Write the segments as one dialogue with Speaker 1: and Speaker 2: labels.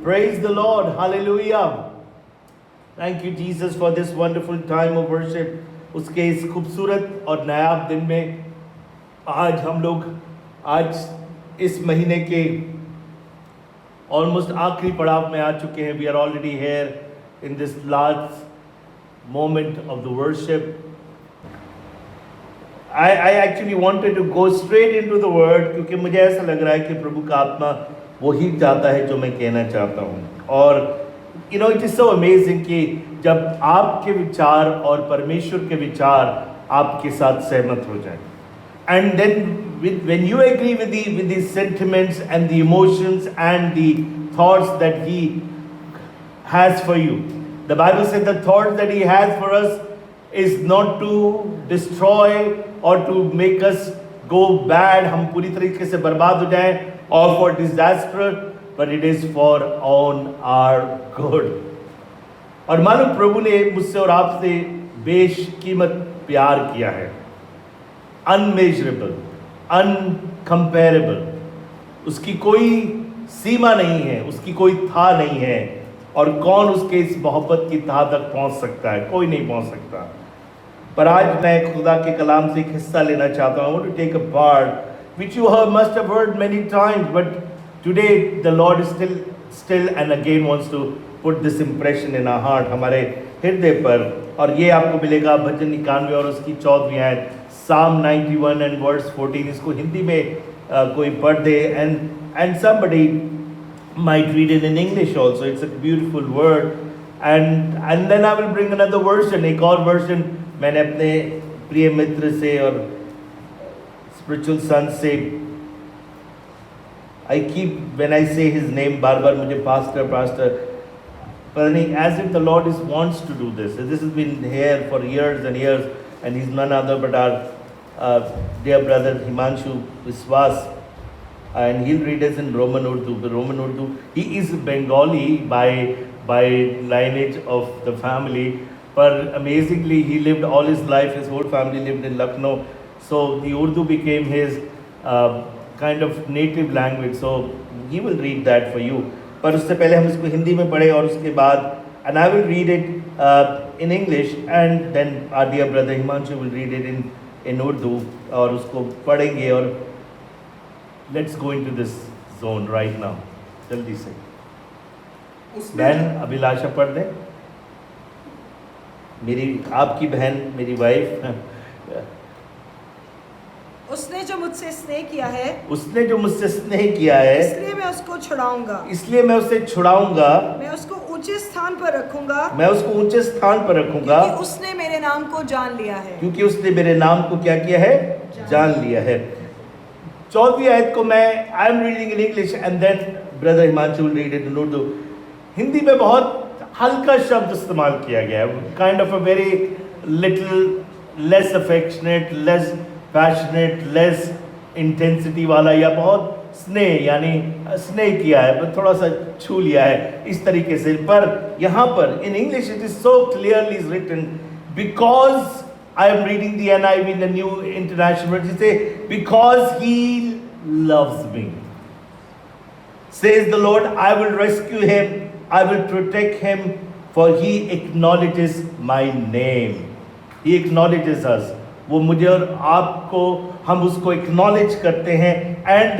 Speaker 1: Praise the Lord. Hallelujah. Thank you Jesus for this wonderful time of worship. उसके इस खूबसूरत और नायाब दिन में आज हम लोग आज इस महीने के ऑलमोस्ट आखिरी पड़ाव में आ चुके हैं. We are already here in this last moment of the worship. I actually wanted to go straight into the word क्योंकि मुझे ऐसा लग रहा है कि प्रभु का आत्मा वही चाहता है जो मैं कहना चाहता हूँ. और it is so amazing कि जब आपके विचार और परमेश्वर के विचार आपके साथ सहमत हो जाए. And then when you agree with the sentiments and the emotions and the thoughts that He has for you. The Bible said the thoughts that He has for us is not to destroy or to make us go bad, हम पूरी तरीके से बर्बाद हो जाएं, or for disaster, but it is for on our good. और मालूम प्रभु ने मुझसे और आपसे बेशकीमत प्यार किया है. Unmeasurable, uncomparable. उसकी कोई सीमा नहीं है, उसकी कोई था नहीं है. और कौन उसके इस मोहब्बत की तह तक पहुंच सकता है? कोई नहीं पहुंच सकता. पर आज मैं खुदा के कलाम से एक हिस्सा लेना चाहता हूँ. I want to take a part which you must have heard many times, but today the Lord is still and again wants to put this impression in our heart, हमारे हृदय पर. और ये आपको मिलेगा भजन 91 और उसकी 14वीं आयत, Psalm 91 and verse 14. इसको हिंदी में कोई पढ़ दे, and somebody might read it in English also. It's a beautiful word. And then I will bring another version, एक और version मैंने अपने प्रिय मित्र से और spiritual son से, I keep when I say his name बार बार मुझे pastor पता नहीं, as if the Lord wants to do this. This has been here for years and years, and he's none other but our dear brother Himanshu Viswas, and he'll read us in Roman Urdu. He is Bengali by lineage of the family, but amazingly he lived all his life, his whole family lived in Lucknow, so the Urdu became his kind of native language. So he will read that for you. पर उससे पहले हम इसको हिंदी में पढ़े और उसके बाद, and I will read it in English, and then our dear brother Himanshu will read it in Urdu और उसको पढ़ेंगे. और let's go into this zone right now. जल्दी से बहन अभिलाषा पढ़ दे. मेरी आपकी बहन, मेरी वाइफ.
Speaker 2: उसने जो मुझसे स्नेह किया है, इसलिए मैं उसको छुड़ाऊंगा. मैं उसको ऊंचे स्थान पर रखूंगा. क्योंकि उसने मेरे नाम को जान लिया है. क्या किया है? जान लिया है. 14वीं आयत को मैं I am reading in English and then brother Himanshu will read it in Urdu. Hindi में बहुत हल्का शब्द इस्तेमाल किया गया है, kind of a very little less affectionate, less passionate, less intensity वाला, या बहुत स्नेह, यानी स्नेह किया है पर थोड़ा सा छू लिया है, इस तरीके से. पर यहाँ पर in English it is so clearly written, because I am reading the NIV, the New International Version. Say, because He loves me, says the Lord, I will rescue him, I will protect him, for He acknowledges my name. He acknowledges us. वो मुझे और आपको, हम उसको acknowledge करते हैं. And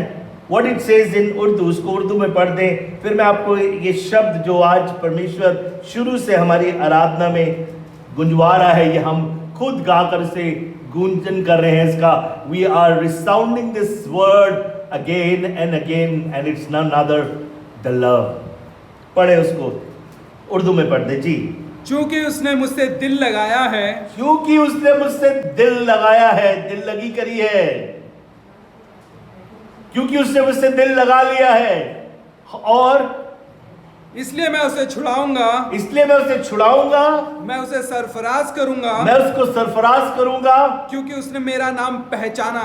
Speaker 2: what it says in Urdu, उसको उर्दू में पढ़ दें. फिर मैं आपको ये शब्द जो आज परमेश्वर शुरू से हमारी आराधना में गुंजवा रहा है, ये हम खुद गाकर से गुंजन कर रहे हैं इसका. We are resounding this word again and again, and it's none other the love. पढ़े उसको, उर्दू में पढ़ दे जी.
Speaker 3: क्योंकि उसने मुझसे दिल लगाया है, दिल लगी करी है, क्योंकि उसने मुझसे दिल लगा लिया है, और इसलिए मैं उसे छुड़ाऊंगा, मैं उसे सरफराज करूंगा, क्योंकि उसने मेरा नाम पहचाना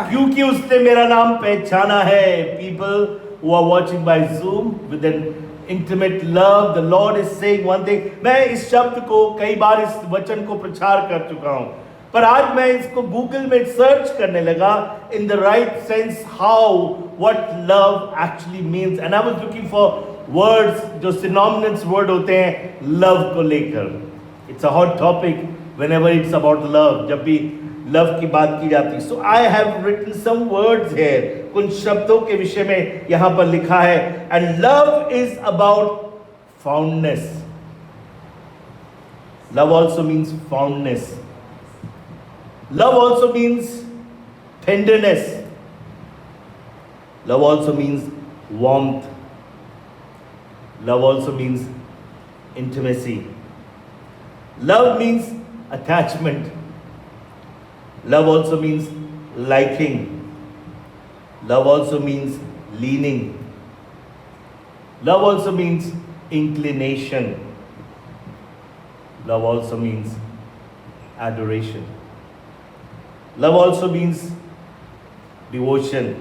Speaker 3: है. People who are watching by Zoom with an intimate love, the Lord is saying one thing. मैं इस शब्द को कई बार, इस वचन को प्रचार कर चुका हूं, पर आज मैं इसको गूगल में सर्च करने लगा in the right sense how what love actually means, and I was looking for words जो सिनोनिम्स वर्ड होते हैं लव को लेकर. It's a hot topic whenever it's about love, जब भी लव की बात की जाती है. So I have written some words here, कुछ शब्दों के विषय में यहां पर लिखा है. And love is about fondness. Love also means fondness. Love also means tenderness. Love also means warmth. Love also means intimacy. Love means attachment. Love also means liking. Love also means leaning. Love also means inclination. Love also means adoration. Love also means devotion.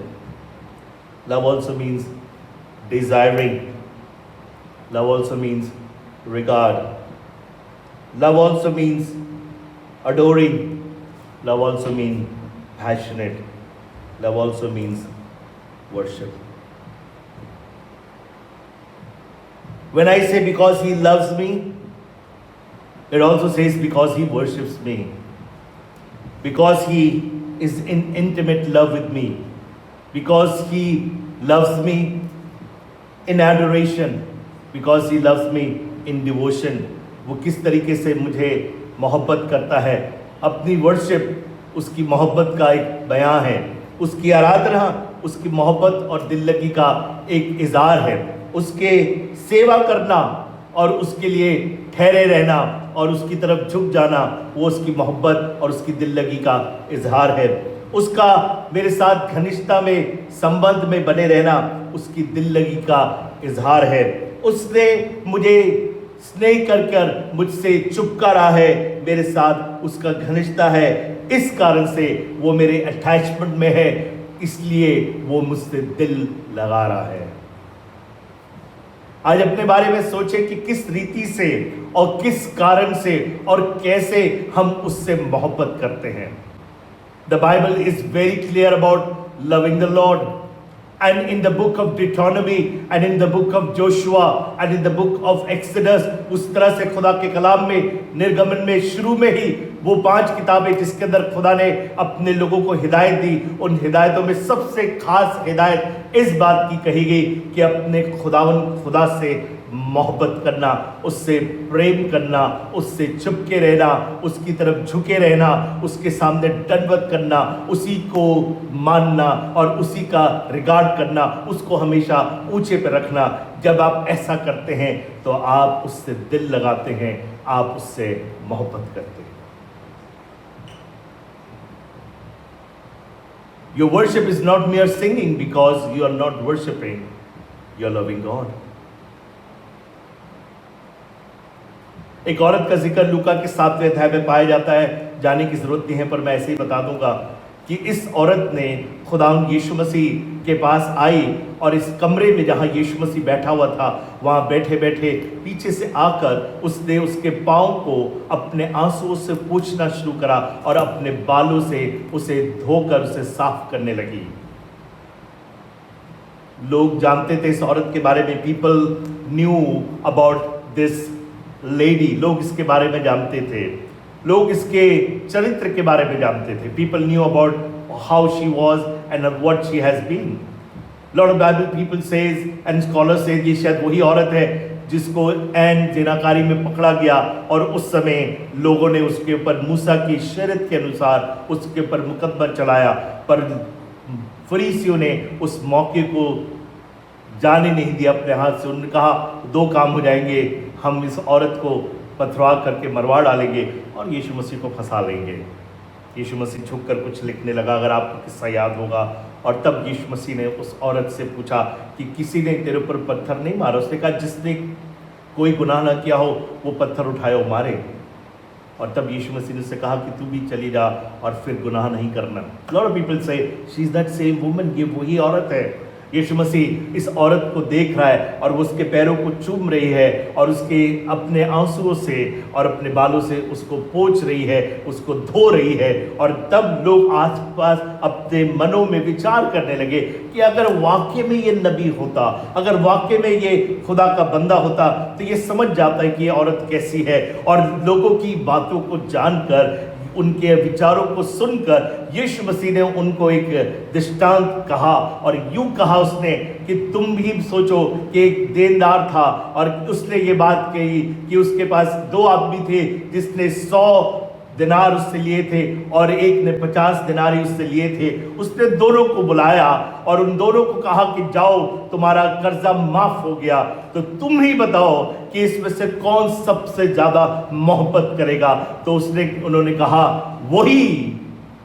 Speaker 3: Love also means desiring. Love also means regard. Love also means adoring. Love also means passionate. Love also means worship. When I say because he loves me, it also says because he worships me. Because he is in intimate love with me. Because he loves me in adoration. Because he loves me in devotion. वो किस तरीके से मुझे मोहब्बत करता है. अपनी worship उसकी मोहब्बत का एक बयां है. उसकी आराधना उसकी मोहब्बत और दिल लगी का एक इज़हार है. उसके सेवा करना और उसके लिए ठहरे रहना और उसकी तरफ झुक जाना, वो उसकी मोहब्बत और उसकी दिल लगी का इजहार है. उसका मेरे साथ घनिष्ठता में संबंध में बने रहना उसकी दिल लगी का इजहार है. उसने मुझे स्नेह कर मुझसे चुपका रहा है, मेरे साथ उसका घनिष्ठता है. इस कारण से वो मेरे अटैचमेंट में है, इसलिए वो मुझसे दिल लगा रहा है. आज अपने बारे में सोचें कि किस रीति से और किस कारण से और कैसे हम उससे मोहब्बत करते हैं. The Bible is very clear about loving the Lord. And in the book of Deuteronomy and in the book of Joshua and in the book of Exodus, उस तरह से खुदा के कलाम में निर्गमन में शुरू में ही वो 5 किताबें जिसके अंदर खुदा ने अपने लोगों को हिदायत दी, उन हिदायतों में सबसे खास हिदायत इस बात की कही गई कि अपने खुदा से मोहब्बत करना, उससे प्रेम करना, उससे चिपके रहना, उसकी तरफ झुके रहना, उसके सामने दंडवत करना, उसी को मानना और उसी का रिगार्ड करना, उसको हमेशा ऊंचे पे रखना. जब आप ऐसा करते हैं तो आप उससे दिल लगाते हैं, आप उससे मोहब्बत करते हैं. Your worship is not mere singing because you are not worshiping, you are loving God. एक औरत का जिक्र लूका के 7वें अध्याय में पाया जाता है. जाने की जरूरत नहीं है, पर मैं ऐसे ही बता दूंगा कि इस औरत ने खुदावंद यीशु मसीह के पास आई और इस कमरे में जहां यीशु मसीह बैठा हुआ था, वहां बैठे बैठे पीछे से आकर उसने उसके पाँव को अपने आंसुओं से पोंछना शुरू करा और अपने बालों से उसे धोकर उसे साफ करने लगी. लोग जानते थे इस औरत के बारे में. People knew about this lady. लोग इसके बारे में जानते थे, लोग इसके चरित्र के बारे में जानते थे. People knew about how she was and what she has been. Lot of Bible people says and scholars says ये शायद वही औरत है जिसको एन जिनाकारी में पकड़ा गया और उस समय लोगों ने उसके ऊपर मूसा की शरीयत के अनुसार उसके ऊपर मुकदमा चलाया. पर फरीसियों ने उस मौके को जाने नहीं दिया अपने हाथ से. उन्होंने कहा 2 काम हो जाएंगे, हम इस औरत को पथरवा करके मरवा डालेंगे और यीशु मसीह को फंसा लेंगे. यीशु मसीह झुक कर कुछ लिखने लगा, अगर आपको किस्सा याद होगा. और तब यीशु मसीह ने उस औरत से पूछा कि किसी ने तेरे ऊपर पत्थर नहीं मारा? उसने कहा जिसने कोई गुनाह ना किया हो वो पत्थर उठाए वो मारे. और तब यीशु मसीह ने उससे कहा कि तू भी चली जा और फिर गुनाह नहीं करना. लॉट ऑफ पीपल से she is that same woman, ये वही औरत है. यीशु मसीह इस औरत को देख रहा है और वो उसके पैरों को चूम रही है और उसके अपने आंसुओं से और अपने बालों से उसको पोंछ रही है, उसको धो रही है। और तब लोग आसपास अपने मनों में विचार करने लगे कि अगर वाकई में ये नबी होता, अगर वाकई में ये खुदा का बंदा होता तो ये समझ जाता है कि ये औरत कैसी है। और लोगों की बातों को जानकर, उनके विचारों को सुनकर यीशु मसीह ने उनको एक दृष्टांत कहा और यूं कहा उसने कि तुम भी सोचो कि एक देनदार था और उसने ये बात कही कि उसके पास 2 आदमी थे जिसने 100 दिनार उससे लिए थे और एक ने 50 दिनारी उससे लिए थे। उसने दोनों को बुलाया और उन दोनों को कहा कि जाओ, तुम्हारा कर्जा माफ हो गया, तो तुम ही बताओ कि इसमें से कौन सबसे ज्यादा मोहब्बत करेगा। तो उन्होंने कहा वही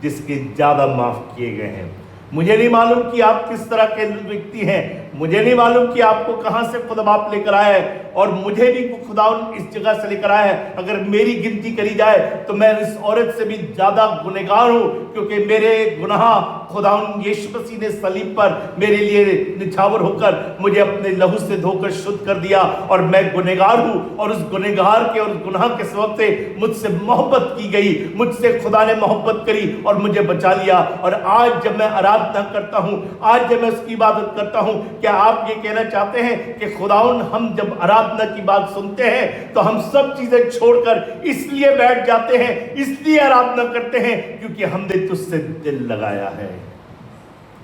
Speaker 3: जिसके ज्यादा माफ किए गए हैं। मुझे नहीं मालूम कि आप किस तरह के व्यक्ति हैं, मुझे नहीं मालूम कि आपको कहां से खुदा बाप लेकर आया है, और मुझे भी खुदा इस जगह से लेकर आया है। अगर मेरी गिनती करी जाए तो मैं इस औरत से भी ज्यादा गुनहगार हूं, क्योंकि मेरे गुनाह खुदा यीशु मसीह ने सलीब पर मेरे लिए निछावर होकर मुझे अपने लहू से धोकर शुद्ध कर दिया, और मैं गुनहगार हूं। और उस गुनहगार के और उस गुनाह के सबब से मुझसे मोहब्बत की गई, मुझसे खुदा ने मोहब्बत करी और मुझे बचा लिया। और आज जब मैं आराधना करता हूं, आज जब मैं उसकी इबादत करता हूं, क्या आप ये कहना चाहते हैं कि खुदावन हम जब आराधना की बात सुनते हैं तो हम सब चीजें छोड़कर इसलिए बैठ जाते हैं, इसलिए आराधना करते हैं क्योंकि हमने तुझसे दिल लगाया है।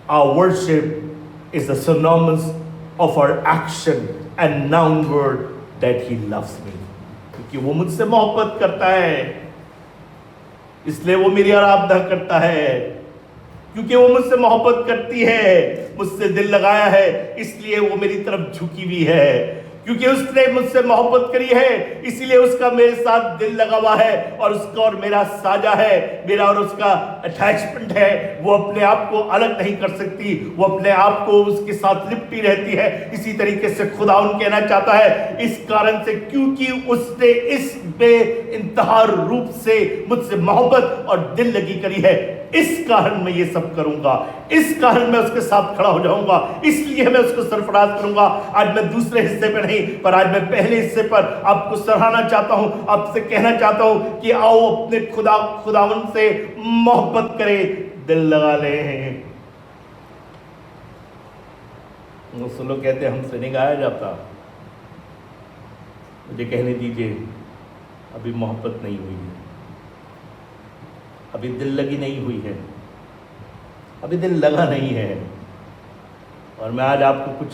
Speaker 3: Our worship is a synonymous of our action and noun word that he loves me, क्योंकि वो मुझसे मोहब्बत करता है इसलिए वो मेरी आराधना करता है, क्योंकि वो मुझसे मोहब्बत करती है, मुझसे दिल लगाया है इसलिए वो मेरी तरफ झुकी हुई है, क्योंकि उसने मुझसे मोहब्बत करी है इसीलिए उसका मेरे साथ दिल लगा हुआ है, और उसका और मेरा साझा है, मेरा और उसका अटैचमेंट है। वो अपने आप को अलग नहीं कर सकती, वो अपने आप को उसके साथ लिपटी रहती है। इसी तरीके से खुदावन कहना चाहता है, इस कारण से क्योंकि उसने इस बेइंतहा रूप से मुझसे मोहब्बत और दिल लगी करी है, इस कारण मैं ये सब करूंगा, इस कारण मैं उसके साथ खड़ा हो जाऊंगा, इसलिए मैं उसको सरफराज करूंगा। आज मैं दूसरे हिस्से पे नहीं, पर आज मैं पहले हिस्से पर आपको सराहना चाहता हूं, आपसे कहना चाहता हूं कि आओ अपने खुदावन से मोहब्बत करें, दिल लगा ले। सुन लोग कहते हमसे नहीं गाया जाता, मुझे कहने दीजिए अभी मोहब्बत नहीं हुई है, अभी दिल लगी नहीं हुई है, अभी दिल लगा नहीं है। और मैं आज आपको कुछ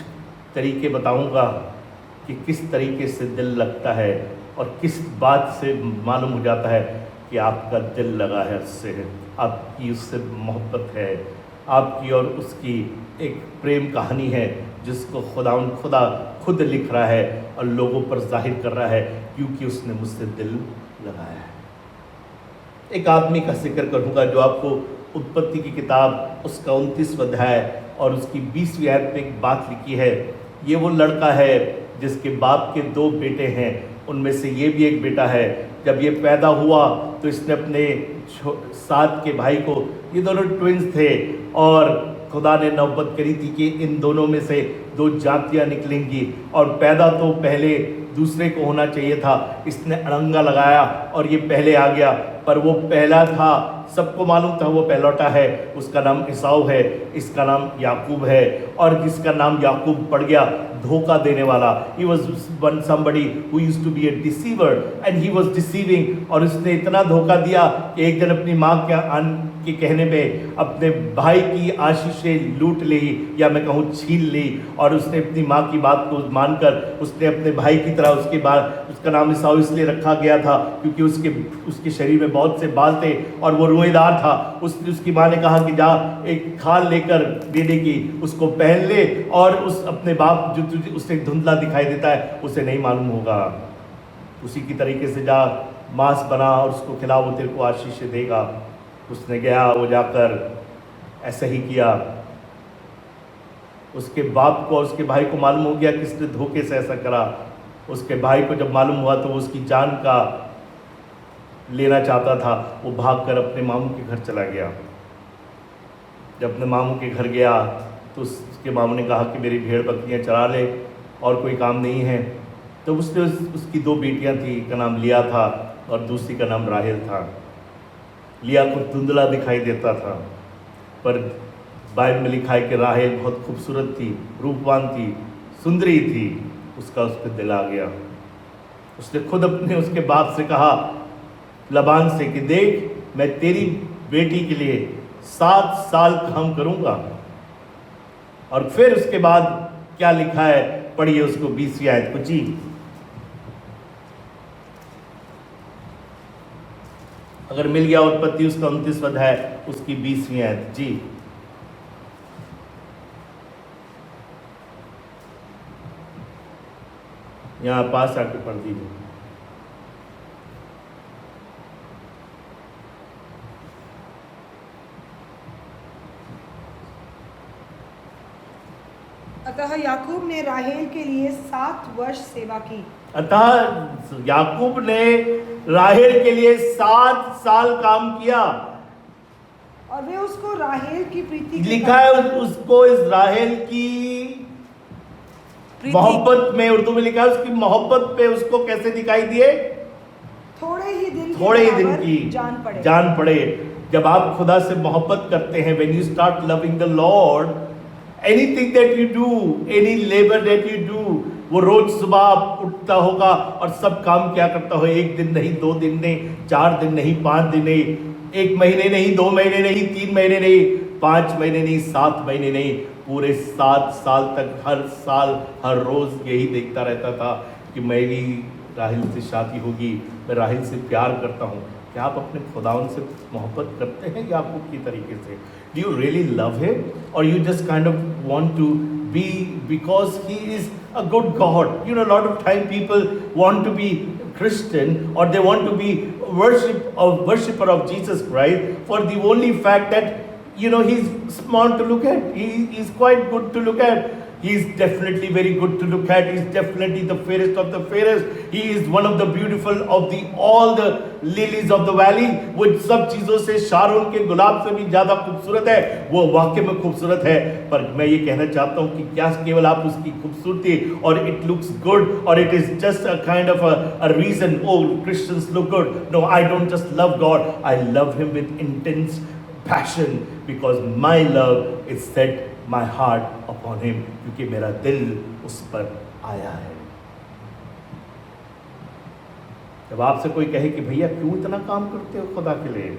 Speaker 3: तरीके बताऊंगा कि किस तरीके से दिल लगता है और किस बात से मालूम हो जाता है कि आपका दिल लगा है उससे, आपकी उससे मोहब्बत है, आपकी और उसकी एक प्रेम कहानी है जिसको खुदा खुद लिख रहा है और लोगों पर जाहिर कर रहा है, क्योंकि उसने मुझसे दिल लगाया है। एक आदमी का जिक्र करूंगा जो आपको उत्पत्ति की किताब उसका 29वां अध्याय और उसकी 20वीं आयत में एक बात लिखी है। ये वो लड़का है जिसके बाप के 2 बेटे हैं, उनमें से ये भी एक बेटा है। जब ये पैदा हुआ तो इसने अपने साथ के भाई को, ये दोनों ट्विंस थे, और खुदा ने नौबत करी थी कि इन दोनों में से 2 जातियां निकलेंगी, और पैदा तो पहले दूसरे को होना चाहिए था। इसने अड़ंगा लगाया और ये पहले आ गया, पर वो पहला था, सबको मालूम था वो पहलौटा है, उसका नाम ईसाऊ है, इसका नाम याकूब है। और जिसका नाम याकूब पड़ गया, धोखा देने वाला, he was somebody who used to be a deceiver and he was deceiving, और उसने इतना धोखा दिया कि एक दिन अपनी माँ के कहने पे अपने भाई की आशीषें लूट ली, या मैं कहूँ छीन ली, और उसने अपनी माँ की बात को मानकर उसने अपने भाई की तरह, उसके बाद उसका नाम ईसाऊ इसलिए रखा गया था क्योंकि उसके शरीर में बहुत से बाल थे और वो रोएदार था। उसकी माँ ने कहा कि जा एक खाल लेकर देने की, उसको पहन ले, और उस अपने बाप जो तुझे उससे धुंधला दिखाई देता है उसे नहीं मालूम होगा, उसी की तरीके से जा मांस बना और उसको खिला, वो तेरे को आशीष देगा। उसने गया, वो जाकर ऐसा ही किया। उसके बाप को और उसके भाई को मालूम हो गया किसने धोखे से ऐसा करा। उसके भाई को जब मालूम हुआ तो वो उसकी जान का लेना चाहता था, वो भागकर अपने मामू के घर चला गया। जब अपने मामू के घर गया
Speaker 1: तो उसके मामू ने कहा कि मेरी भेड़ बकरियां चरा ले और कोई काम नहीं है। तो उसने उसकी 2 बेटियां थी, एक का नाम लिया था और दूसरी का नाम राहेल था। लिया को धुंधला दिखाई देता था, पर बाइबल में लिखा है कि राहेल बहुत खूबसूरत थी, रूपवान थी, सुंदरी थी। उसका उस पर दिल आ गया। उसने खुद अपने उसके बाप से कहा, लबान से, कि देख मैं तेरी बेटी के लिए 7 साल काम करूंगा। और फिर उसके बाद क्या लिखा है, पढ़िए उसको 20वीं आयत को जी। अगर मिल गया उत्पत्ति उसका 29वां अध्याय उसकी 20वीं आयत जी। यहाँ पास आके पढ़ दीजिए।
Speaker 2: अतः याकूब ने राहेल के लिए 7 वर्ष सेवा की।
Speaker 1: अतः याकूब ने राहेल के लिए 7 साल काम किया।
Speaker 2: और वे उसको राहेल की प्रीति के
Speaker 1: लिखा है उसको इस राहेल की मोहब्बत में, उर्दू में लिखा है उसकी मोहब्बत पे उसको कैसे दिखाई दिए,
Speaker 2: थोड़े ही दिन
Speaker 1: की जान पड़े। जब आप खुदा से मोहब्बत करते हैं, when you start loving the Lord, anything that you do, any labor that you do, वो रोज सुबह आप उठता होगा और सब काम क्या करता हो, 1 दिन नहीं, 2 दिन नहीं, 4 दिन नहीं, 5 दिन नहीं, 1 महीने नहीं, 2 महीने नहीं, 3 महीने नहीं, 5 महीने नहीं, 7 महीने नहीं, पूरे 7 साल तक हर साल हर रोज यही देखता रहता था कि मेरी राहिल से शादी होगी, मैं राहिल से प्यार करता हूँ। क्या आप अपने खुदावन से मोहब्बत करते हैं याकूब की तरीके से? Do you really love him, or you just kind of want to be because he is a good God? You know, a lot of time people want to be Christian or they want to be worshipper of Jesus Christ for the only fact that, you know, he's smart to look at. He's quite good to look at. He is definitely very good to look at. He is definitely the fairest of the fairest. He is one of the beautiful of the all the lilies of the valley. वो सब चीज़ों से Sharon के गुलाब से भी ज़्यादा खूबसूरत है। वो वाकई में खूबसूरत है। पर मैं ये कहना चाहता हूँ कि क्या केवल आप उसकी खूबसूरती और it looks good or it is just a kind of a reason, oh Christians look good. No, I don't just love God. I love Him with intense passion because my love is set my heart upon him, क्योंकि मेरा दिल उस पर आया है। जब आपसे कोई कहे कि भैया क्यों इतना काम करते हो खुदा के लिए,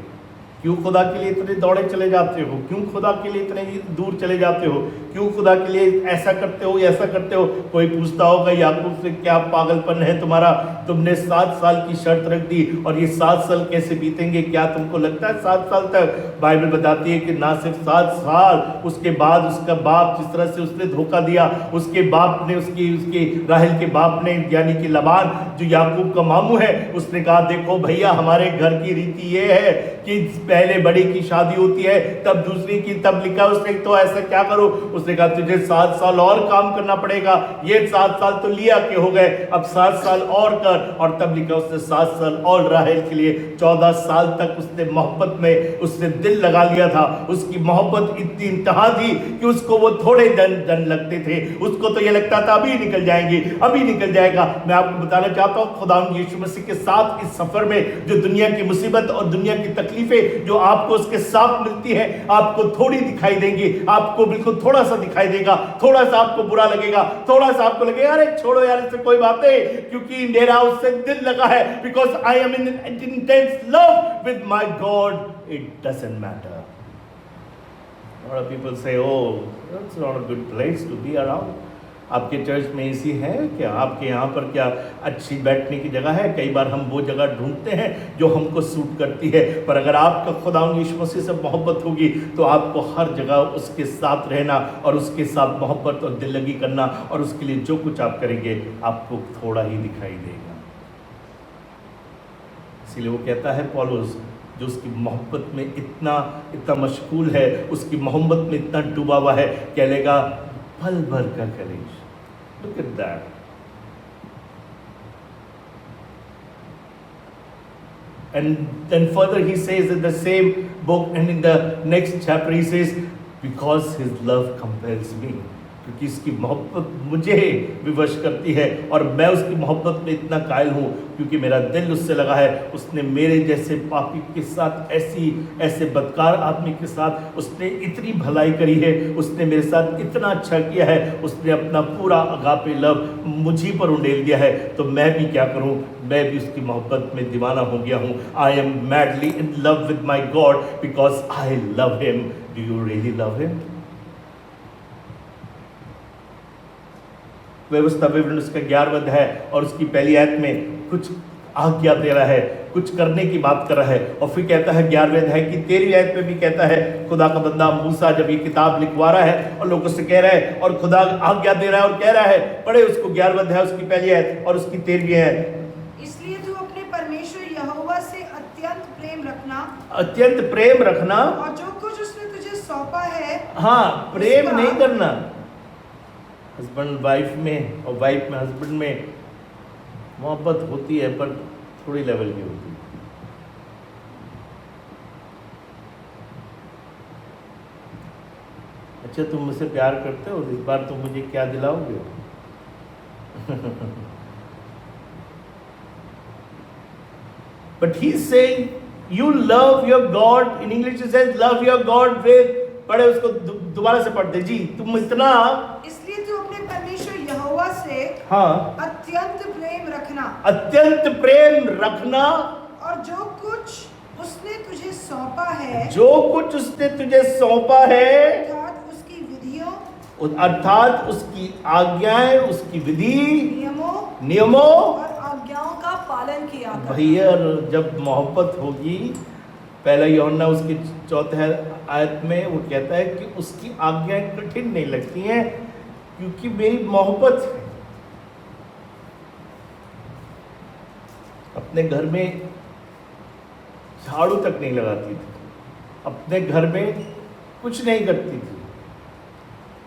Speaker 1: क्यों खुदा के लिए इतने दौड़े चले जाते हो, क्यों खुदा के लिए इतने दूर चले जाते हो, क्यों खुदा के लिए ऐसा करते हो ऐसा करते हो, कोई पूछता होगा याकूब से क्या पागलपन है तुम्हारा, तुमने 7 साल की शर्त रख दी और ये 7 साल कैसे बीतेंगे, क्या तुमको लगता है 7 साल तक? बाइबल बताती है कि ना सिर्फ 7 साल, उसके बाद उसका बाप जिस तरह से उसने धोखा दिया, उसके बाप ने उसके राहेल के बाप ने यानी कि लबान जो याकूब का मामू है, उसने कहा देखो भैया हमारे घर की रीति ये है कि पहले बड़ी की शादी होती है तब दूसरी की, तब लिखा उसने तो ऐसा क्या करो, उसने कहा तुझे 7 साल और काम करना पड़ेगा, ये 7 साल तो लिया के हो गए, अब 7 साल और कर, और तब लिखा उसने 7 साल और राहेल के लिए 14 साल तक उसने मोहब्बत में उसने दिल लगा लिया था। उसकी मोहब्बत इतनी इंतहा थी कि उसको वो थोड़े दिन लगते थे, उसको तो ये लगता था अभी निकल जाएंगे, अभी निकल जाएगा। मैं आपको बताना चाहता हूँ खुदा यीशु मसीह के साथ इस सफर में जो दुनिया की मुसीबत और दुनिया की तकलीफें जो आपको उसके साथ मिलती है, आपको थोड़ी दिखाई देंगी, आपको बिल्कुल थोड़ा सा दिखाई देगा, थोड़ा सा आपको बुरा लगेगा, थोड़ा सा आपको लगेगा अरे छोड़ो यार इससे कोई बात नहीं, क्योंकि मेरा उससे दिल लगा है, because I am in intense love with my God, it doesn't matter. A lot of people say, oh, that's not a good place to be around. आपके चर्च में एसी है क्या, आपके यहाँ पर क्या अच्छी बैठने की जगह है? कई बार हम वो जगह ढूंढते हैं जो हमको सूट करती है, पर अगर आपका खुदा यीशु मसीह से मोहब्बत होगी तो आपको हर जगह उसके साथ रहना और उसके साथ मोहब्बत और दिल लगी करना, और उसके लिए जो कुछ आप करेंगे आपको थोड़ा ही दिखाई देगा। इसीलिए वो कहता है पौलुस, जो उसकी मोहब्बत में इतना मशगूल है, उसकी मोहब्बत में इतना डूबा हुआ है, कह लेगा पल भर का कलेश। Look at that. And then further he says in the same book and in the next chapter he says,
Speaker 3: Because his love compels me. क्योंकि इसकी मोहब्बत मुझे विवश करती है और मैं उसकी मोहब्बत में इतना कायल हूँ क्योंकि मेरा दिल उससे लगा है। उसने मेरे जैसे पापी के साथ ऐसे बदकार आदमी के साथ उसने इतनी भलाई करी है, उसने मेरे साथ इतना अच्छा किया है, उसने अपना पूरा अगापे लव मुझी पर उंडेल दिया है। तो मैं भी क्या करूँ, मैं भी उसकी मोहब्बत में दीवाना हो गया हूँ। I am madly in love with my God because I love him. Do you really love him? व्यवस्था विवरण उसका 11वां अध्याय और उसकी पहली आयत में कुछ आज्ञा दे रहा है, कुछ करने की बात कर रहा है। और फिर कहता है 11वें अध्याय की 13वीं आयत में भी कहता है, खुदा का बंदा मूसा जब ये किताब लिखवा रहा है और लोगों से कह रहा है और खुदा आज्ञा दे रहा है और कह रहा है, पढ़े उसको 11वां अध्याय उसकी पहली आयत और उसकी 13वीं आयत।
Speaker 2: इसलिए तू अपने परमेश्वर यहोवा से अत्यंत प्रेम
Speaker 3: रखना
Speaker 2: और जो कुछ उसने तुझे सौंपा है,
Speaker 3: हाँ, प्रेम नहीं करना। हस्बैंड वाइफ में और वाइफ में हस्बैंड में मोहब्बत होती है पर थोड़ी लेवल की होती है। अच्छा, तुम मुझसे प्यार करते हो, इस बार तुम मुझे क्या दिलाओगे? But he's saying you love your God. In English it says love your God with, पढ़े उसको दोबारा से पढ़ते जी। तुम इतना,
Speaker 2: इसलिए तू अपने परमेश्वर यहोवा से
Speaker 3: हाँ,
Speaker 2: अत्यंत प्रेम रखना
Speaker 3: और
Speaker 2: जो कुछ उसने तुझे सौंपा है,
Speaker 3: अर्थात उसकी आज्ञाएं, उसकी विधि, नियमों
Speaker 2: और आज्ञाओं का पालन किया कर।
Speaker 3: भैया जब मोहब्बत होगी, पहला यूहन्ना उसकी 4 आयत में वो कहता है कि उसकी आज्ञाएं कठिन नहीं लगती हैं क्योंकि मेरी मोहब्बत है। अपने घर में झाड़ू तक नहीं लगाती थी, अपने घर में कुछ नहीं करती थी,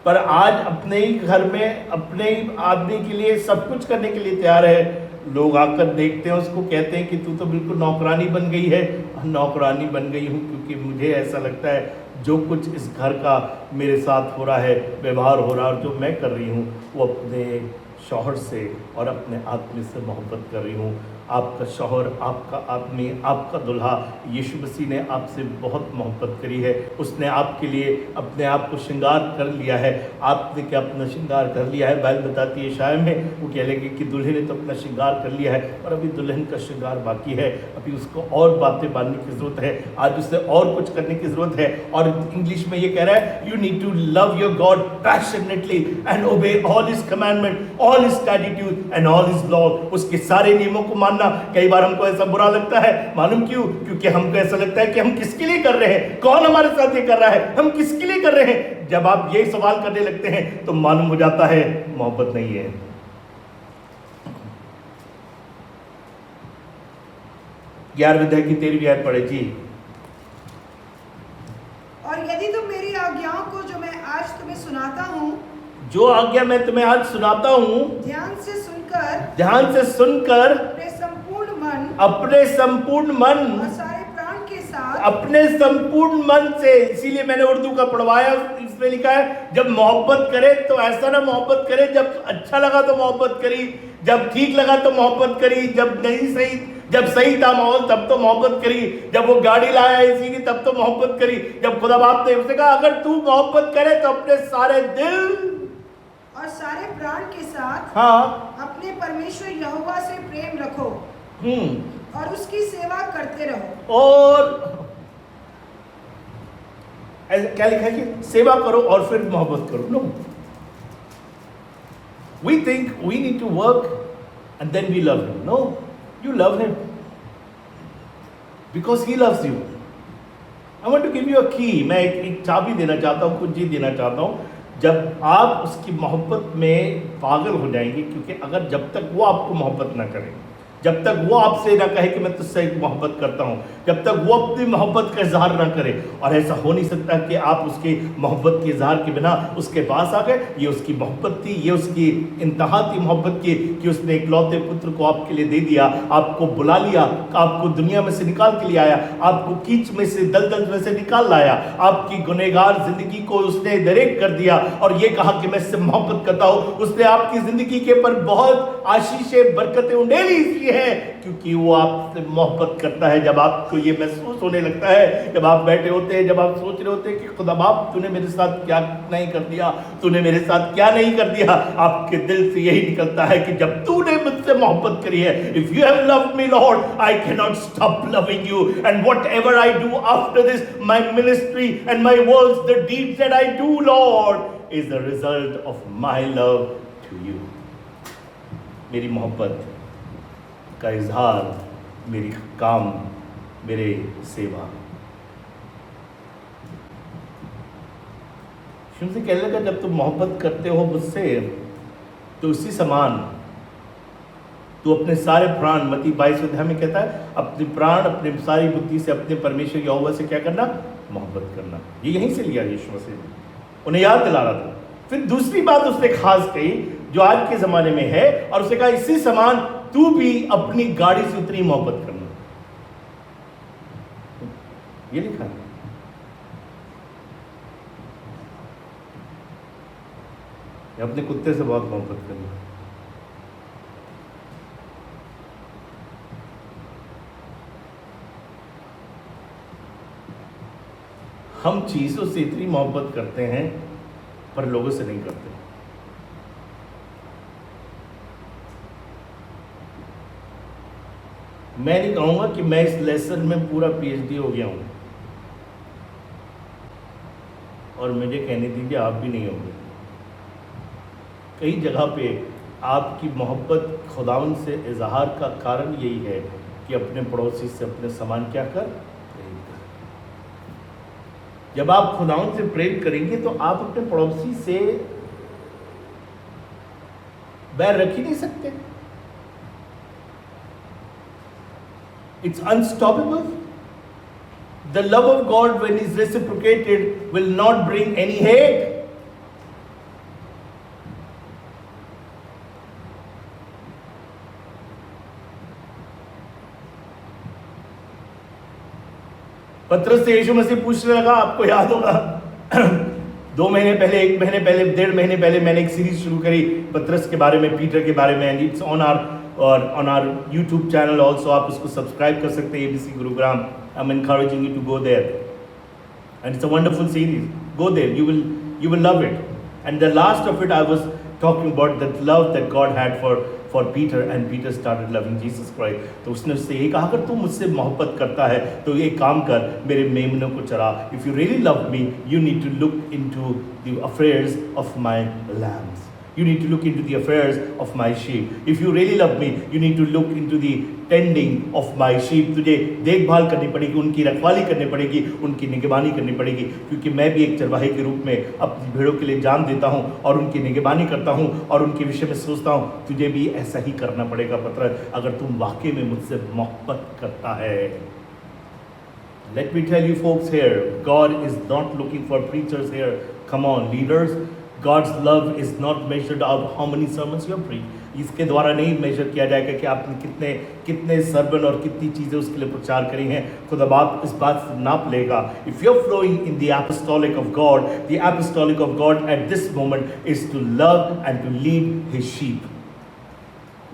Speaker 3: पर आज अपने ही घर में अपने ही आदमी के लिए सब कुछ करने के लिए तैयार है। लोग आकर देखते हैं उसको, कहते हैं कि तू तो बिल्कुल नौकरानी बन गई है। नौकरानी बन गई हूँ क्योंकि मुझे ऐसा लगता है जो कुछ इस घर का मेरे साथ हो रहा है, व्यवहार हो रहा है और जो मैं कर रही हूँ वो अपने शौहर से और अपने आदमी से मोहब्बत कर रही हूँ। आपका शौहर, आपका आदमी, आपका दुल्हा, यीशु मसीह ने आपसे बहुत मोहब्बत करी है। उसने आपके लिए अपने आप को श्रृंगार कर लिया है। आपने क्या अपना श्रृंगार कर लिया है? बाइबल बताती है शायद में वो कह लेंगे कि दुल्हे ने तो अपना श्रृंगार कर लिया है, पर अभी दुल्हन का श्रृंगार बाकी है। अभी उसको और बातें बांधने की ज़रूरत है, आज उसे और कुछ करने की ज़रूरत है। और इंग्लिश में ये कह रहा है, you need to love your God passionately and obey all his commandment, all his statute and all his law. उसके सारे नियमों को मानना। कई बार हमको ऐसा बुरा लगता है, मालूम क्यों? क्योंकि हमको ऐसा लगता है कि हम किसके लिए कर रहे हैं, कौन हमारे साथ ये कर रहा है, हम किसके लिए कर रहे हैं। जब आप ये सवाल करने लगते हैं तो मालूम हो जाता है मोहब्बत नहीं है। 11वें अध्याय की 13वीं आयत पढ़े जी।
Speaker 2: और यदि तुम मेरी आज्ञाओं को जो मैं आज तुम्हें सुनाता हूँ,
Speaker 3: जो आज्ञा मैं तुम्हें आज सुनाता हूँ,
Speaker 2: ध्यान से सुनकर अपने संपूर्ण मन और सारे प्राण के साथ,
Speaker 3: अपने संपूर्ण मन से। इसीलिए मैंने उर्दू का पढ़वाया, इसमें लिखा है जब मोहब्बत करे तो ऐसा ना मोहब्बत करे जब अच्छा लगा तो मोहब्बत करी, जब ठीक लगा तो मोहब्बत करी, जब नहीं सही, जब सही था माहौल तब तो मोहब्बत करी, जब वो गाड़ी लाया इसी की तब तो मोहब्बत करी, जब खुदा बाप ने उसने कहा अगर तू मोहब्बत करे तो अपने सारे दिल
Speaker 2: और सारे प्राण के साथ,
Speaker 3: हाँ,
Speaker 2: अपने परमेश्वर यहोवा से प्रेम रखो और उसकी सेवा करते रहो।
Speaker 3: और क्या लिखा है कि सेवा करो और फिर मोहब्बत करो। No, we think we need to work and then we love him. No, you love him because he loves you. I want to give you a key. मैं एक चाबी देना चाहता हूँ, कुछ चीज देना चाहता हूँ। जब आप उसकी मोहब्बत में पागल हो जाएंगे, क्योंकि अगर जब तक वो आपको मोहब्बत ना करे, जब तक वो आपसे ना कहे कि मैं तुझसे मोहब्बत करता हूँ, जब तक वो अपनी मोहब्बत का इजहार ना करे। और ऐसा हो नहीं सकता कि आप उसकी मोहब्बत के इजहार के बिना उसके पास आ गए। ये उसकी मोहब्बत थी, ये उसकी इंतहा थी मोहब्बत की, कि उसने इकलौते पुत्र को आपके लिए दे दिया, आपको बुला लिया, आपको दुनिया में से निकाल के लिए आया, आपको कीच में से दलदल में से निकाल लाया, आपकी गुनहगार जिंदगी को उसने दरेक कर दिया और ये कहा कि मैं इससे मोहब्बत करता हूं। उसने आपकी जिंदगी के ऊपर बहुत आशीषें बरकतें उंडेली इसलिए है क्योंकि वो आपसे मोहब्बत करता है। जब आपको ये महसूस होने लगता है, जब आप बैठे होते हैं, जब आप सोच रहे होते हैं कि खुदा बाप तूने मेरे साथ क्या नहीं कर दिया, तूने मेरे साथ क्या नहीं कर दिया, आपके दिल से यही निकलता है कि जब तूने मुझसे मोहब्बत करी है, if you have loved me Lord, I can not stop loving you, and whatever I do after this, my ministry and my works, the deeds that I do Lord is the result of my love to you. मेरी मोहब्बत का इजहार, मेरी काम, मेरे सेवा। शुरू से कहने लगा जब तुम मोहब्बत करते हो मुझसे तो उसी समान तू अपने सारे प्राण, मत्ती 22 अध्याय में कहता है, अपने प्राण अपने सारी बुद्धि से अपने परमेश्वर यहोवा से क्या करना, मोहब्बत करना। ये यहीं से लिया यीशु मसीह ने, उन्हें याद दिला रहा था। फिर दूसरी बात उसने खास कही जो आज के जमाने में है, और उसने कहा इसी समान तू भी अपनी गाड़ी से उतनी मोहब्बत करना। ये लिखा है। अपने कुत्ते से बहुत मोहब्बत करना। हम चीजों से इतनी मोहब्बत करते हैं पर लोगों से नहीं करते। मैं नहीं कहूंगा कि मैं इस लेसन में पूरा पीएचडी हो गया हूं, और मुझे कहने दीजिए आप भी नहीं होंगे। कई जगह पे आपकी मोहब्बत खुदावन से इजहार का कारण यही है कि अपने पड़ोसी से अपने सामान क्या कर, प्रेम कर। जब आप खुदावन से प्रेम करेंगे तो आप अपने पड़ोसी से बैर रख ही नहीं सकते। It's unstoppable. The love of God, when is reciprocated, will not bring any hate. पत्रस से यीशु मसीह पूछने लगा, आपको याद होगा 2 महीने पहले, 1 महीने पहले, 1.5 महीने पहले मैंने एक सीरीज शुरू करी पत्रस के बारे में, पीटर के बारे में, and it's on our YouTube channel also. आप उसको सब्सक्राइब कर सकते हैं, ABC Gurugram. I am encouraging you to go there and it's a wonderful series. Go there, you will love it. And the last of it I was talking about that love that God had for Peter, and Peter started loving Jesus Christ. तो उसने उससे ये कहा, अगर तू मुझसे मोहब्बत करता है तो ये काम कर, मेरे मेमनों को चरा। If you really love me, you need to look into the affairs of my lambs. You need to look into the affairs of my sheep. If you really love me, you need to look into the tending of my sheep. तुझे देखभाल करनी पड़ेगी, उनकी रखवाली करनी पड़ेगी, उनकी निगरानी करनी पड़ेगी, क्योंकि मैं भी एक चरवाहे के रूप में अपनी भेड़ों के लिए जान देता हूँ और उनकी निगरानी करता हूँ और उनके विषय में सोचता हूँ। तुझे भी ऐसा ही करना पड़ेगा पत्रस, अगर तुम वाकई में मुझसे मोहब्बत करता है। Let me tell you folks here, God is not looking for preachers here. Come on, leaders. God's love is not measured out how many sermons you have preached. इसके द्वारा नहीं मेजर किया जाएगा कि आपने कितने सरमन और कितनी चीज़ें उसके लिए प्रचार करी हैं। खुदा बाप इस बात से नाप लेगा। If you're flowing in the apostolic of God, the apostolic of God at this moment is to love and to lead his sheep.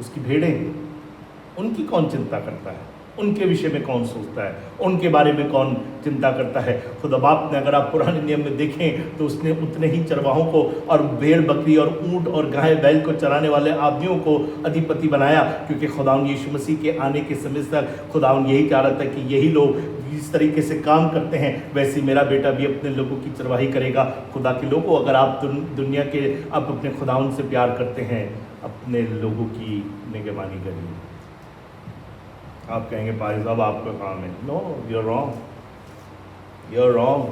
Speaker 3: उसकी भेड़ें, उनकी कौन चिंता करता है, उनके विषय में कौन सोचता है, उनके बारे में कौन चिंता करता है। खुदा बाप ने, अगर आप पुराने नियम में देखें तो उसने उतने ही चरवाहों को और भेड़ बकरी और ऊंट और गाय बैल को चराने वाले आदमियों को अधिपति बनाया, क्योंकि खुदावन यीशु मसीह के आने के समय तक खुदावन यही चाह रहा था कि यही लोग जिस तरीके से काम करते हैं वैसे मेरा बेटा भी अपने लोगों की चरवाही करेगा। खुदा के लोगों, अगर आप दुनिया के आप अपने खुदावन से प्यार करते हैं, अपने लोगों की निगरानी करिए। आप कहेंगे पाजी साहब आपका काम है। No, you are wrong, you are wrong.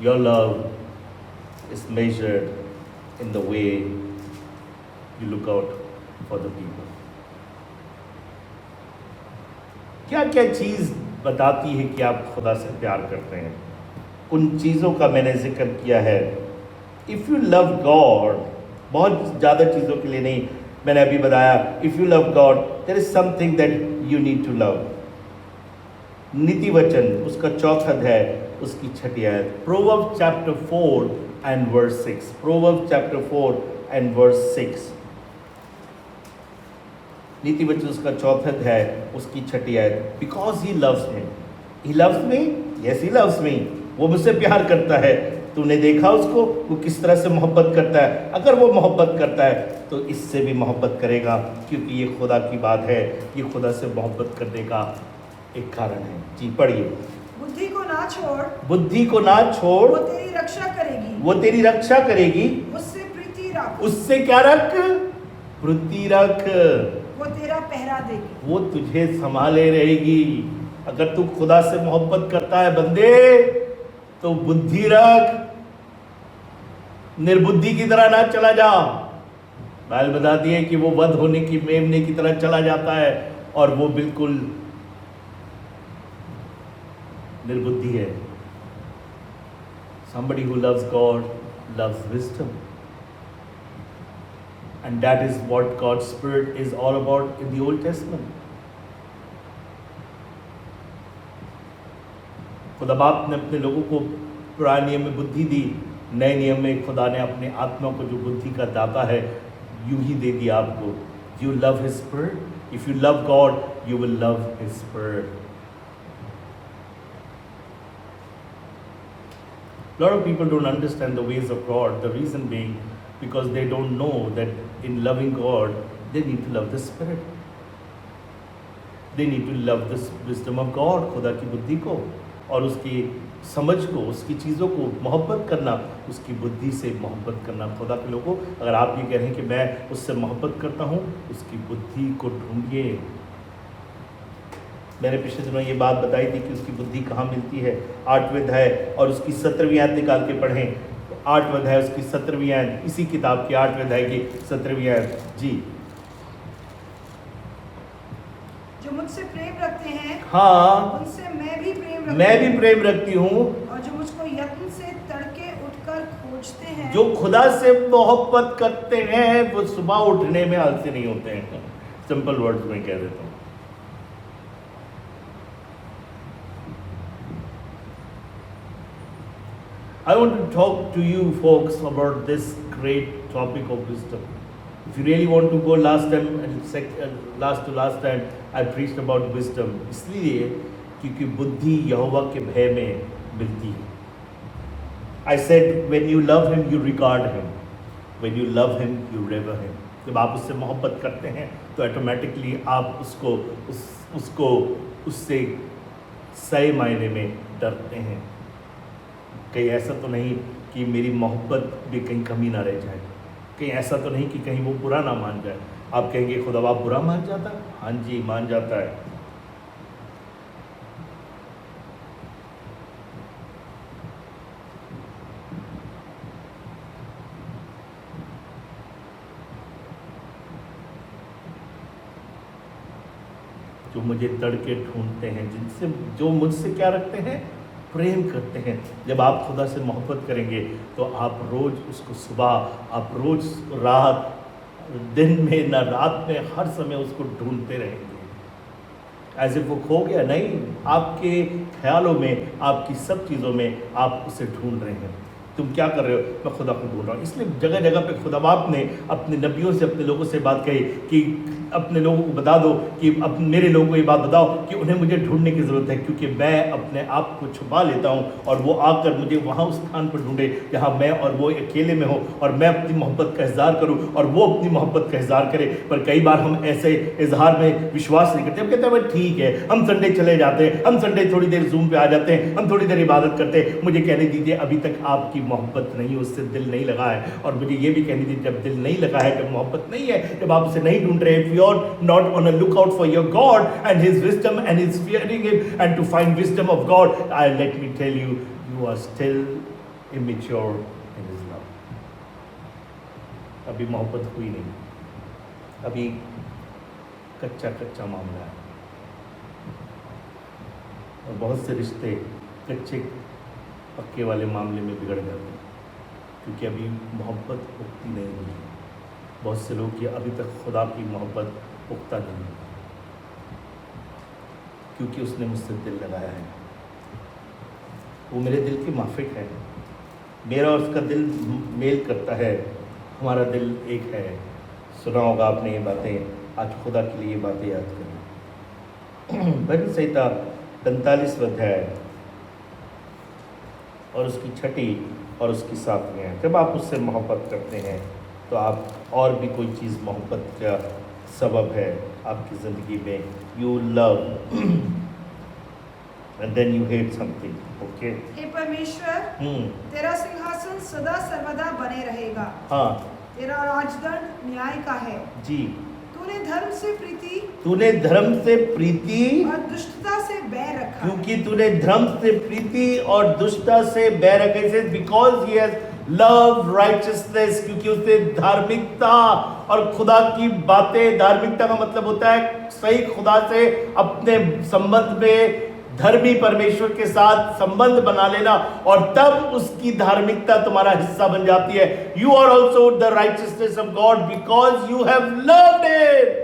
Speaker 3: Your love is measured in the way you look out for the people.
Speaker 1: क्या क्या चीज़ बताती है कि आप खुदा से प्यार करते हैं? उन चीज़ों का मैंने जिक्र किया है। इफ़ यू लव गॉड, बहुत ज़्यादा चीज़ों के लिए नहीं, मैंने अभी बताया, if you love God there is something that you need to love. नीति वचन उसका चौथा अध्याय उसकी छठी आयत, Proverbs chapter 4 and verse 6। Proverbs chapter 4 and verse 6। नीति वचन उसका चौथा अध्याय उसकी छठी आयत। Because he loves me, he loves me, yes he loves me, वो मुझसे प्यार करता है। तूने देखा उसको, वो किस तरह से मोहब्बत करता है। अगर वो मोहब्बत करता है तो इससे भी मोहब्बत करेगा, क्योंकि ये खुदा की बात है, ये खुदा से मोहब्बत करने का एक कारण है। जी पढ़िए।
Speaker 2: बुद्धि को ना छोड़,
Speaker 1: बुद्धि को ना छोड़,
Speaker 2: वो तेरी रक्षा करेगी,
Speaker 1: वो तेरी रक्षा करेगी।
Speaker 2: उससे प्रीति रख,
Speaker 1: उससे क्या रख? प्रीति रख।
Speaker 2: वो तेरा पहरा देगी,
Speaker 1: वो तुझे संभाले रहेगी। अगर तू खुदा से मोहब्बत करता है बंदे, तो बुद्धि रख, निर्बुद्धि की तरह ना चला जा। बाइबल बताती है कि वो वध होने की मेमने की तरह चला जाता है, और वो बिल्कुल निर्बुद्धि है। Somebody who loves God loves wisdom, and that is what God's Spirit is all about in the Old Testament. खुदा बाप ने अपने लोगों को पुराने नियम में बुद्धि दी, नए नियम में खुदा ने अपने आत्मा को जो बुद्धि का दाता है यूं ही दे दिया आपको। You love His Spirit. If you love God, you will love His Spirit. A lot of people don't understand the ways of God. The reason being because they don't know that in loving God, they need to love the Spirit. They need to love the wisdom of God, खुदा की बुद्धि को और उसकी समझ को, उसकी चीज़ों को मोहब्बत करना, उसकी बुद्धि से मोहब्बत करना। खुदा के लोगों, अगर आप ये कह रहे हैं कि मैं उससे मोहब्बत करता हूँ, उसकी बुद्धि को ढूंढिए। मैंने पिछले दिनों ये बात बताई थी कि उसकी बुद्धि कहाँ मिलती है। 8वें अध्याय और उसकी 17वीं आयत निकाल के पढ़ें। 8वां अध्याय उसकी 17वीं आयत, इसी किताब की 8वें अध्याय की 17वीं आयत। जी।
Speaker 2: जो मुझसे प्रेम रखते हैं,
Speaker 1: हाँ,
Speaker 2: उनसे
Speaker 1: मैं भी प्रेम रखती हूँ,
Speaker 2: और जो मुझको यत्न से तड़के उठकर खोजते हैं,
Speaker 1: जो खुदा से मोहब्बत करते हैं, वो सुबह उठने में आलसी नहीं होते हैं। सिंपल वर्ड्स में कह देता हूँ। I want to talk to you folks about this great topic of wisdom. If you really want to go last time I preached about wisdom. इसलिए क्योंकि बुद्धि यहोवा के भय में मिलती है। I said when you love him you regard him, when you love him you revere him. जब आप उससे मोहब्बत करते हैं तो ऑटोमेटिकली आप उससे सही मायने में डरते हैं। कहीं ऐसा तो नहीं कि मेरी मोहब्बत भी कहीं कमी ना रह जाए, कहीं ऐसा तो नहीं कि कहीं वो बुरा ना मान जाए। आप कहेंगे खुदा बाप बुरा मान जाता है? हाँ जी, मान जाता है। जो मुझे तड़के ढूंढते हैं, जो मुझसे क्या रखते हैं? प्रेम करते हैं। जब आप खुदा से मोहब्बत करेंगे तो आप रोज़ उसको सुबह, आप रोज़ रात, दिन में ना रात में, हर समय उसको ढूंढते रहेंगे। ऐसे वो खो गया नहीं, आपके ख्यालों में, आपकी सब चीज़ों में आप उसे ढूंढ रहे हैं। तुम क्या कर रहे हो? मैं खुदा को ढूंढ रहा हूँ। इसलिए जगह जगह पे खुदा बाप ने अपने नबियों से, अपने लोगों से बात कही कि अपने लोगों को बता दो कि मेरे लोगों को ये बात बताओ कि उन्हें मुझे ढूंढने की ज़रूरत है, क्योंकि मैं अपने आप को छुपा लेता हूँ और वो आकर मुझे वहाँ उस स्थान पर ढूंढे जहाँ मैं और वो अकेले में हो, और मैं अपनी मोहब्बत का इजहार करूँ और वो अपनी मोहब्बत का इजहार करे। पर कई बार हम ऐसे इजहार में विश्वास नहीं करते। हम कहते हैं भाई ठीक है, हम संडे चले जाते हैं, हम संडे थोड़ी देर जूम पे आ जाते हैं, हम थोड़ी देर इबादत करते हैं। मुझे कहने दीजिए, अभी तक आपकी मोहब्बत नहीं, उससे दिल नहीं लगा है। और मुझे ये भी कहने दीजिए, जब दिल नहीं लगा है, जब मोहब्बत नहीं है, जब आप उसे नहीं ढूंढ रहे, if you are not on a lookout for your God and His wisdom and His fearing Him and to find wisdom of God, let me tell you, you are still immature in His love. अभी मोहब्बत हुई नहीं, अभी कच्चा कच्चा मामला है।
Speaker 3: और बहुत से रिश्ते कच्चे पक्के वाले मामले में बिगड़ जाते हैं, क्योंकि अभी मोहब्बत उगती नहीं हुई। बहुत से लोग की अभी तक खुदा की मोहब्बत उगता नहीं, क्योंकि उसने मुझसे दिल लगाया है। वो मेरे दिल की माफिक है, मेरा और उसका दिल मेल करता है, हमारा दिल एक है। सुना होगा आपने ये बातें, आज खुदा के लिए ये बातें याद करें। भजन संहिता 45वां अध्याय और उसकी 6ठी और उसकी 7वीं है। जब आप उससे मोहब्बत करते हैं तो आप और भी कोई चीज़ मोहब्बत का सबब है आपकी ज़िंदगी में। You love and then you hate something. Okay?
Speaker 2: हे परमेश्वर, तेरा सिंहासन सदा सर्वदा बने रहेगा।
Speaker 3: हाँ
Speaker 2: तेरा राजदंड न्याय का है
Speaker 3: जी।
Speaker 2: तूने धर्म से प्रीति और दुष्टता से बैर रखा।
Speaker 3: क्योंकि तूने धर्म से प्रीति और दुष्टता से बैर रखा। It says because he has loved righteousness, क्योंकि उसने धार्मिकता और खुदा की बातें, धार्मिकता का मतलब होता है सही खुदा से अपने संबंध में धर्मी परमेश्वर के साथ संबंध बना लेना, और तब उसकी धार्मिकता तुम्हारा हिस्सा बन जाती है। You are also the righteousness of God because you have loved him.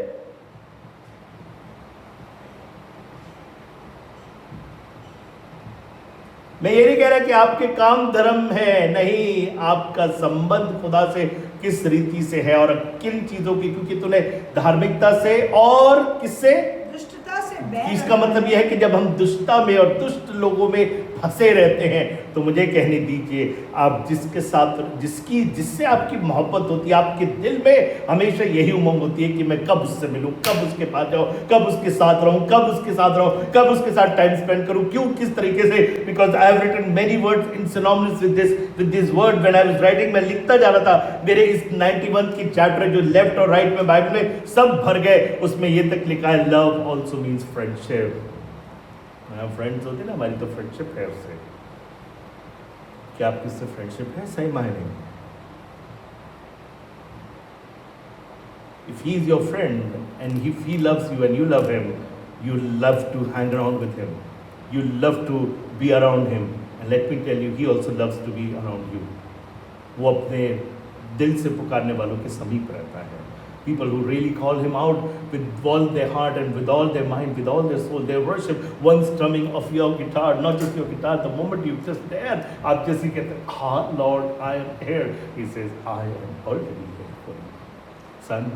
Speaker 3: मैं ये नहीं कह रहा कि आपके काम धर्म है, नहीं, आपका संबंध खुदा से किस रीति से है और किन चीजों की, क्योंकि तूने धार्मिकता से और किससे,
Speaker 2: दुष्टता से बैर।
Speaker 3: इसका मतलब यह है कि जब हम दुष्टता में और दुष्ट लोगों में फंसे रहते हैं तो मुझे कहने दीजिए, आप जिसके साथ जिससे आपकी मोहब्बत होती है, आपके दिल में हमेशा यही उमंग होती है कि मैं कब उससे मिलूं, कब उसके पास जाऊं, कब उसके साथ रहूं, कब उसके साथ टाइम स्पेंड करूं। क्यों, किस तरीके से? Because I have written many words in synonyms with this word when I was writing. मैं लिखता जा रहा था, मेरे इस 91 की चैप्टर जो लेफ्ट और राइट में बाइबल में सब भर गए, उसमें ये तक लिखा है love also means friendship. Friends होते ना, हमारी तो फ्रेंडशिप है उससे। क्या आपकी उससे फ्रेंडशिप है सही मायने? If he is your friend and if he loves you and you love him, you love to hang around with him, you love to be around him, and let me tell you, he also loves to be around you. वो अपने दिल से पुकारने वालों के समीप रहता है। People who really call him out with all their heart and with all their mind, with all their soul, their worship, one strumming of your guitar, not just your guitar, the moment you just there, आप जैसे कहते हैं, हाँ Lord, I am here. He says, I am already here for you. Son,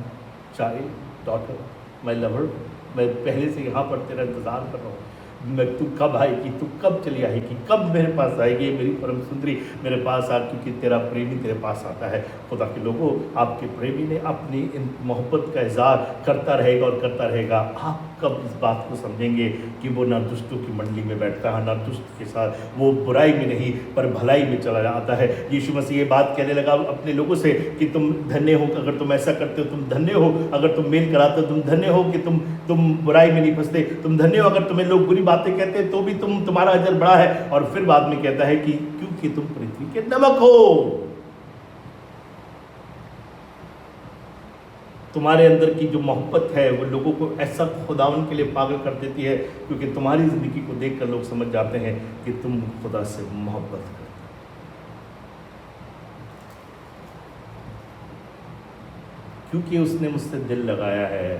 Speaker 3: child, daughter, my lover, मैं पहले से यहाँ पर तेरा इंतजार कर रहा हूँ। मैं तू कब आएगी, तू कब चली आएगी, कब मेरे पास आएगी मेरी परम सुंदरी मेरे पास आ, क्योंकि तेरा प्रेमी तेरे पास आता है। खुदा के लोगों, आपके प्रेमी ने अपनी इन मोहब्बत का इज़हार करता रहेगा और करता रहेगा। आप कब इस बात को समझेंगे कि वो ना दुष्टों की मंडली में बैठता है, ना दुष्ट के साथ, वो बुराई में नहीं पर भलाई में चला जाता है। यीशु मसीह ये बात कहने लगा अपने लोगों से कि तुम धन्य हो अगर तुम ऐसा करते हो, तुम धन्य हो अगर तुम मेल कराते हो, तुम धन्य हो कि तुम बुराई में नहीं फंसते, तुम धन्य हो अगर तुम्हें लोग बुरी बातें कहते हैं तो भी तुम्हारा अजर बड़ा है। और फिर बाद में कहता है कि क्योंकि तुम पृथ्वी के नमक हो। तुम्हारे अंदर की जो मोहब्बत है वो लोगों को ऐसा खुदावन के लिए पागल कर देती है, क्योंकि तुम्हारी जिंदगी को देखकर लोग समझ जाते हैं कि तुम खुदा से मोहब्बत करते हो। क्योंकि उसने मुझसे दिल लगाया है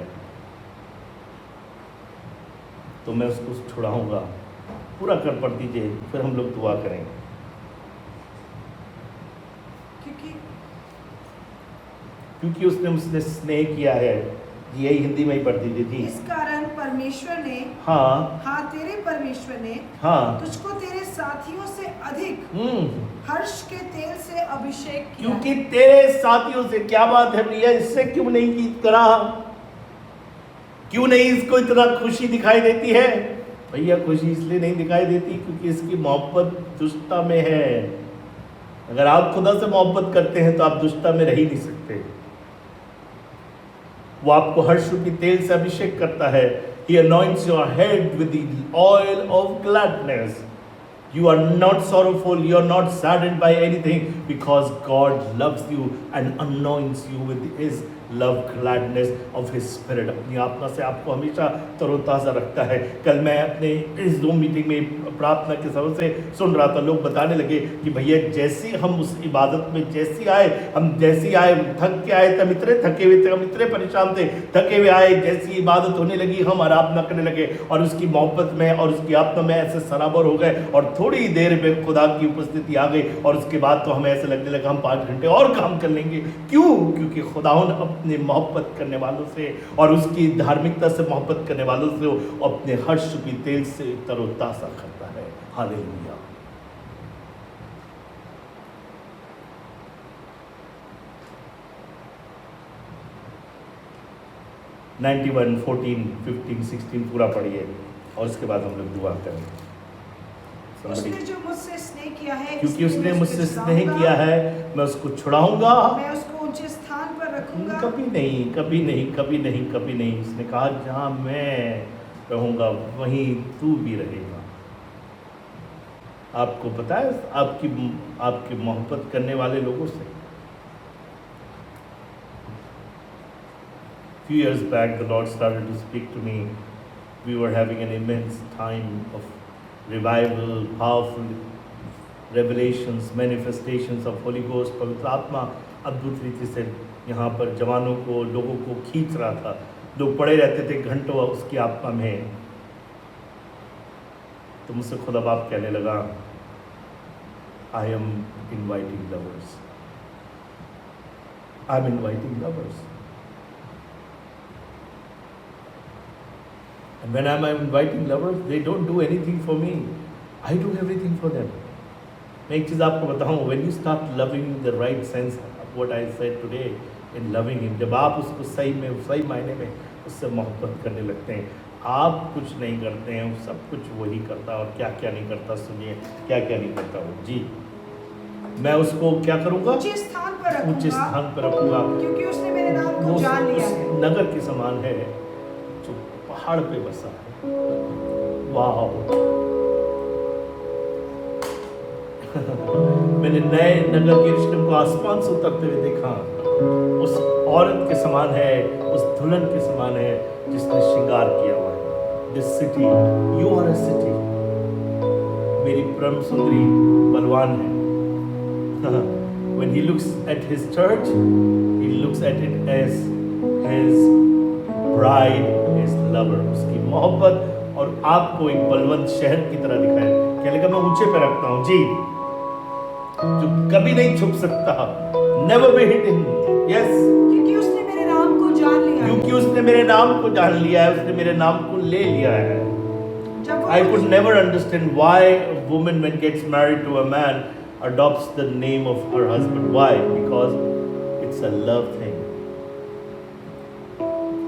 Speaker 3: तो मैं उसको छुड़ाऊंगा। पूरा कर पढ़ दीजिए, फिर हम लोग दुआ करेंगे। क्योंकि उसने मुझसे स्नेह किया है। यही हिंदी में ही पढ़ दीजिए जी।
Speaker 2: इस कारण परमेश्वर ने,
Speaker 3: हाँ
Speaker 2: तेरे परमेश्वर ने, तुझको तेरे साथियों से अधिक हर्ष के तेल से अभिषेक किया।
Speaker 3: क्योंकि तेरे साथियों से, क्या बात है भैया, इससे क्यों नहीं करा? क्यों नहीं इसको इतना खुशी दिखाई देती है? भैया खुशी इसलिए नहीं दिखाई देती क्योंकि इसकी मोहब्बत दुष्टता में है। अगर आप खुदा से मोहब्बत करते हैं तो आप दुष्टता में रह ही नहीं सकते। वो आपको हर्ष की तेल से अभिषेक करता है। He anoints your head with the oil of gladness. You are not sorrowful, you are not saddened by anything, because God loves you and anoints you with His love, gladness of His Spirit. अपनी आत्मा से आपको हमेशा तरोताज़ा रखता है. कल मैं अपने इस Zoom मीटिंग में प्रार्थना के समय से सुन रहा था, लोग बताने लगे कि भैया जैसे हम उस इबादत में जैसे आए, थक के आए, तब इतने थके हुए थे, हम इतने परेशान थे, थके हुए आए, जैसी इबादत होने लगी हम आराधना करने लगे और उसकी मोहब्बत में और उसकी आत्मा में ऐसे सराबर हो गए और थोड़ी देर में खुदा की उपस्थिति आ गई और उसके बाद तो हमें ऐसे लगने लगा हम 5 घंटे और काम कर लेंगे. क्यों? क्योंकि खुदावन अपने मोहब्बत करने वालों से और उसकी धार्मिकता से मोहब्बत करने वालों से वो अपने हर्ष की तेल से तरोताज़ा करता है. हालेलुया. (91, 14, 15, 16 पूरा पढ़िए और उसके बाद हम लोग दुआ करेंगे.
Speaker 2: उसने जो मुझसे स्नेह किया है,
Speaker 3: क्योंकि उसने मुझसे स्नेह किया है, मैं उसको छुड़ाऊंगा,
Speaker 2: मैं उसको ऊंचे स्थान पर रखूंगा.
Speaker 3: कभी नहीं, कभी नहीं, कभी नहीं, कभी नहीं. उसने कहा जहां मैं रहूंगा वहीं तू भी रहेगा. आपको पता है आपकी मोहब्बत करने वाले लोगों से. Few years back the Lord started to speak to me. We were having an immense time of revival, powerful revelations, manifestations of Holy Ghost. पवित्र आत्मा अद्भुत रीति से यहाँ पर जवानों को, लोगों को खींच रहा था. लोग पड़े रहते थे घंटों उसकी आत्मा में. तो मुझसे खुदा बाप कहने लगा, I am inviting lovers. I'm inviting lovers. And when I'm inviting lovers, they don't do anything for me. I do everything for them. मैं एक चीज़ आपको बताऊँ, when you start loving in the right sense of what I said today, in loving him, जब आप उसको सही मायने में उससे मोहब्बत करने लगते हैं, आप कुछ नहीं करते हैं, सब कुछ वही करता है. और क्या क्या नहीं करता, सुनिए क्या क्या नहीं करता वो. जी, मैं उसको क्या करूँगा?
Speaker 2: ऊंचे स्थान पर रखूंगा.
Speaker 3: ऊंचे स्थान पर रखूँगा,
Speaker 2: क्योंकि उसने मेरे नाम को जान लिया है.
Speaker 3: नगर के समान है जो पहाड़ पे बसा है. वाह. मैंने नए नगर के यरूशलेम को आसमान से उतरते हुए देखा. उस औरत के समान है, उस दुल्हन के समान है जिसने श्रृंगार किया हुआ है. This city, you are a city. मेरी परम सुंदरी बलवान है. When he looks at his church, he looks at it as his bride, his lover. उसकी मोहब्बत और आपको एक बलवंत शहर की तरह दिखाए. क्या लगा? मैं ऊंचे पे रखता हूँ जी, जो कभी नहीं छुप सकता. Never be hidden. Yes.
Speaker 2: क्योंकि उसने मेरे नाम को जान लिया है.
Speaker 3: क्योंकि उसने मेरे नाम को जान लिया है, उसने मेरे नाम को ले लिया है. I could never understand why a woman when gets married to a man adopts the name of her husband. Why? Because it's a love thing.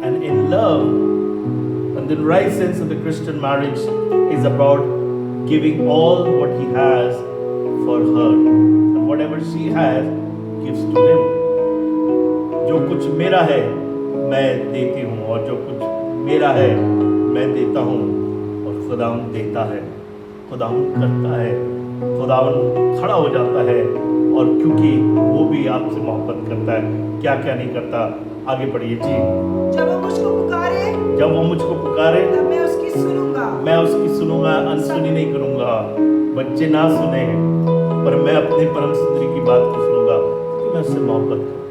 Speaker 3: And in love, and the right sense of the Christian marriage is about giving all what he has for her. And whatever she has, gives to him. जो कुछ मेरा है मैं देती हूँ और जो कुछ मेरा है मैं देता हूँ. और खुदावन देता है, खुदावन करता है, खुदावन खड़ा हो जाता है. और क्योंकि वो भी आपसे मोहब्बत करता है, क्या क्या नहीं करता. आगे बढ़िए जी.
Speaker 2: जब वो मुझको पुकारे तब मैं उसकी सुनूंगा. अनसुनी नहीं करूंगा. बच्चे ना सुने पर मैं अपने परम सुंदरी की बात को सुनूंगा, क्योंकि मैं उससे मोहब्बत करता हूं.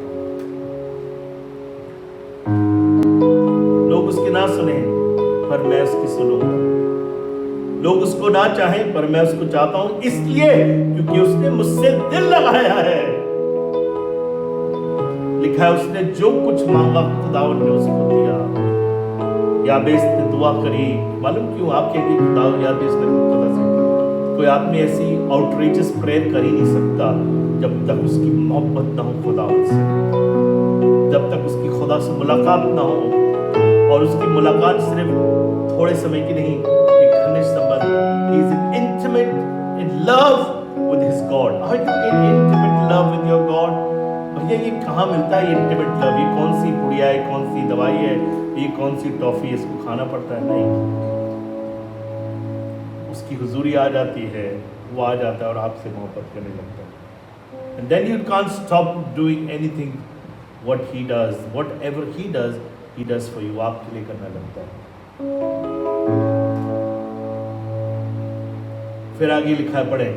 Speaker 2: लोग उसके ना सुने पर मैं उसकी सुनूंगा. लोग उसको ना चाहें पर मैं उसको चाहता हूं, इसलिए क्योंकि उसने मुझसे दिल लगाया है. लिखा है उसने जो कुछ मांगा खुदावन ने उसको दिया. याबेस ने दुआ करी. मालूम क्यों? आपके याबेस ने पता से कोई आदमी ऐसी आउटरीचस प्रेयर कर ही नहीं सकता जब तक उसकी मोहब्बत ना हो खुदावन से, जब तक उसकी खुदा से मुलाकात ना हो. और उसकी मुलाकात सिर्फ थोड़े समय की नहीं, एक घनिष्ठ संबंध. He is intimate in love with his God. Are you in intimate love with your God? भैया ये कहाँ मिलता है इंटीमेट लव? ये कौन सी पुड़िया है, कौन सी दवाई है, ये कौन सी टॉफी है, इसको खाना पड़ता है? नहीं, उसकी हुजूरी आ जाती है, वो आ जाता है और आपसे मोहब्बत करने लगता है. And then you can't stop doing anything
Speaker 1: what he does, whatever he does for you, आपके लिए करना लगता है। फिर आगे लिखा है, पढ़े।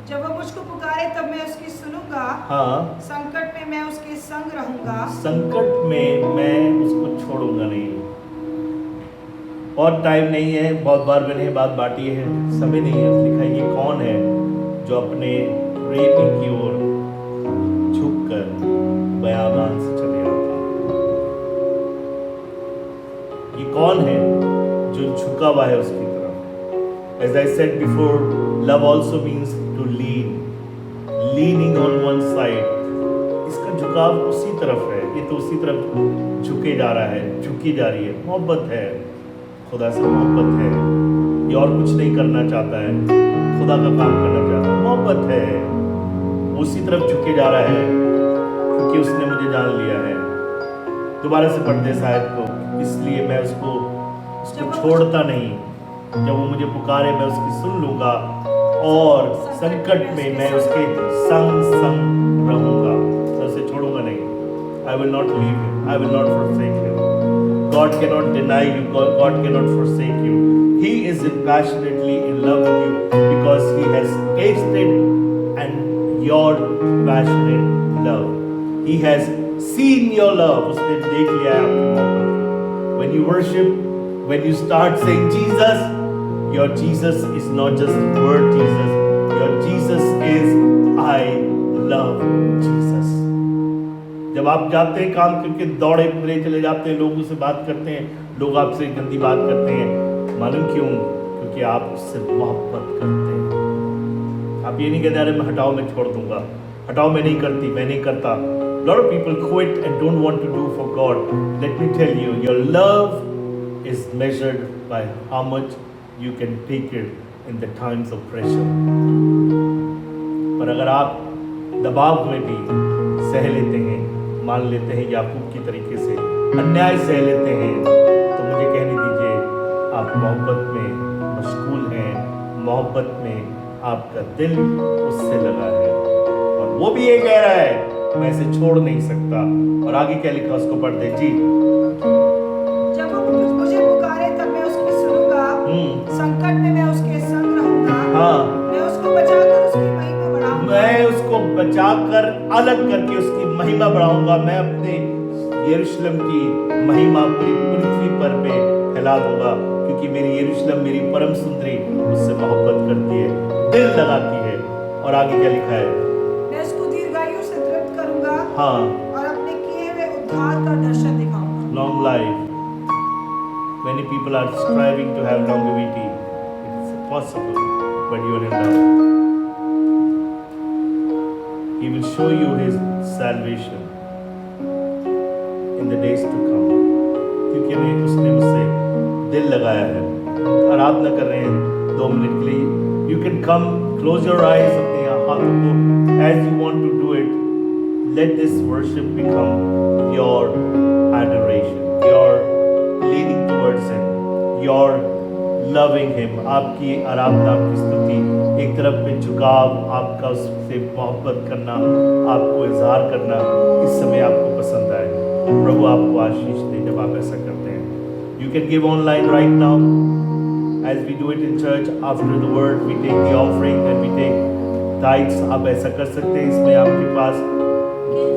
Speaker 2: जब वो मुझको पुकारे तब मैं उसकी सुनूंगा।
Speaker 1: हाँ,
Speaker 2: संकट में मैं उसके संग रहूंगा।
Speaker 1: संकट में मैं उसको छोड़ूंगा नहीं। और टाइम नहीं है, बहुत बार मैंने बात बांटी है, समय नहीं है। लिखा है, ये कौन है जो अपने प्रेमी की ओर झुककर बयाबान से चले आता है। ये कौन है जो झुका हुआ है उसकी तरफ। As I said before, love also means to lean, leaning on one side. इसका झुकाव उसी तरफ है, ये तो उसी तरफ झुके जा रहा है, झुकी जा रही है। मोहब्बत है, खुदा से मोहब्बत है, ये और कुछ नहीं करना चाहता है, खुदा का काम करना चाहता है, मोहब्बत है, उसी तरफ झुके जा रहा है क्योंकि उसने मुझे जान लिया है। दोबारा से पढ़ते शायद को, इसलिए मैं उसको छोड़ता नहीं। जब वो मुझे पुकारे मैं उसकी सुन लूंगा और संकट में मैं उसके संग रहूंगा, उसे छोड़ूंगा नहीं। I will not leave him, I will not forsake him. God cannot deny you, God cannot forsake you. He is passionately in love with you because he has tasted and your passionate love. He has seen your love. उसने देख लिया है आपकी मोहब्बत। When you worship, when you start saying Jesus, your Jesus is not just the word Jesus. Your Jesus is I love Jesus. जब आप जाते हैं काम करके, दौड़े फिरे चले जाते हैं, लोगों से बात करते हैं, लोग आपसे गंदी बात करते हैं, मालूम क्यों? क्योंकि आप उससे मोहब्बत करते हैं। आप ये नहीं कहते अरे मैं हटाओ, मैं छोड़ दूंगा, हटाओ मैं नहीं करती, मैं नहीं करता। Lot of people quit and don't want to do for God. Let me tell you, your love is measured by how much you can take it in the times of pressure. पर अगर आप दबाव में भी सह लेते हैं, मान लेते हैं याकूब की तरीके से अन्याय सह लेते हैं, तो मुझे कहने दीजिए आप मोहब्बत में मशगूल हैं, मोहब्बत में आपका दिल उससे लगा है और वो भी ये कह रहा है मैं इसे छोड़ नहीं सकता। और आगे क्या लिखा उसको पढ़ दे जी।
Speaker 2: जब वो मुझे पुकारे तब मैं उसकी सुनूंगा। संकट में मैं उसके संग रहूंगा।
Speaker 1: हाँ,
Speaker 2: मैं उसको बचाकर उसकी महिमा बढ़ाऊंगा।
Speaker 1: मैं उसको बचाकर अलग करके उसकी महिमा बढ़ाऊंगा। मैं अपने यरूशलेम की महिमा पूरी पृथ्वी पर पे फैला दूंगा क्योंकि मेरी यरूशलेम, मेरी परम सुंदरी उससे मोहब्बत करती है, दिल लगाती है। और आगे क्या लिखा है?
Speaker 2: मैं उसको दीर्घायु से तृप्त करूंगा।
Speaker 1: हाँ,
Speaker 2: और अपने किए हुए उद्धार का दर्शन दिखाऊंगा।
Speaker 1: long life. Many people are striving to have longevity. It's possible, but you are in love. He will show you his salvation in the days to come. क्योंकि उसने मुझसे दिल लगाया है। आराधना कर रहे हैं 2 मिनट के लिए। You can come, close your eyes, अपने हाथों को as you want to do it. Let this worship become your adoration, your leaning towards him, your loving him. आपकी आराधना, आपकी स्तुति, एक तरफ पे झुकाव, आपका उससे मोहब्बत करना, आपको इजहार करना इस समय आपको पसंद आए। प्रभु आपको आशीष दे जब आप ऐसा करते हैं। You can give online right now as we do it in church. After the word we take the offering and we take tithes. आप ऐसा कर सकते हैं। इसमें आपके पास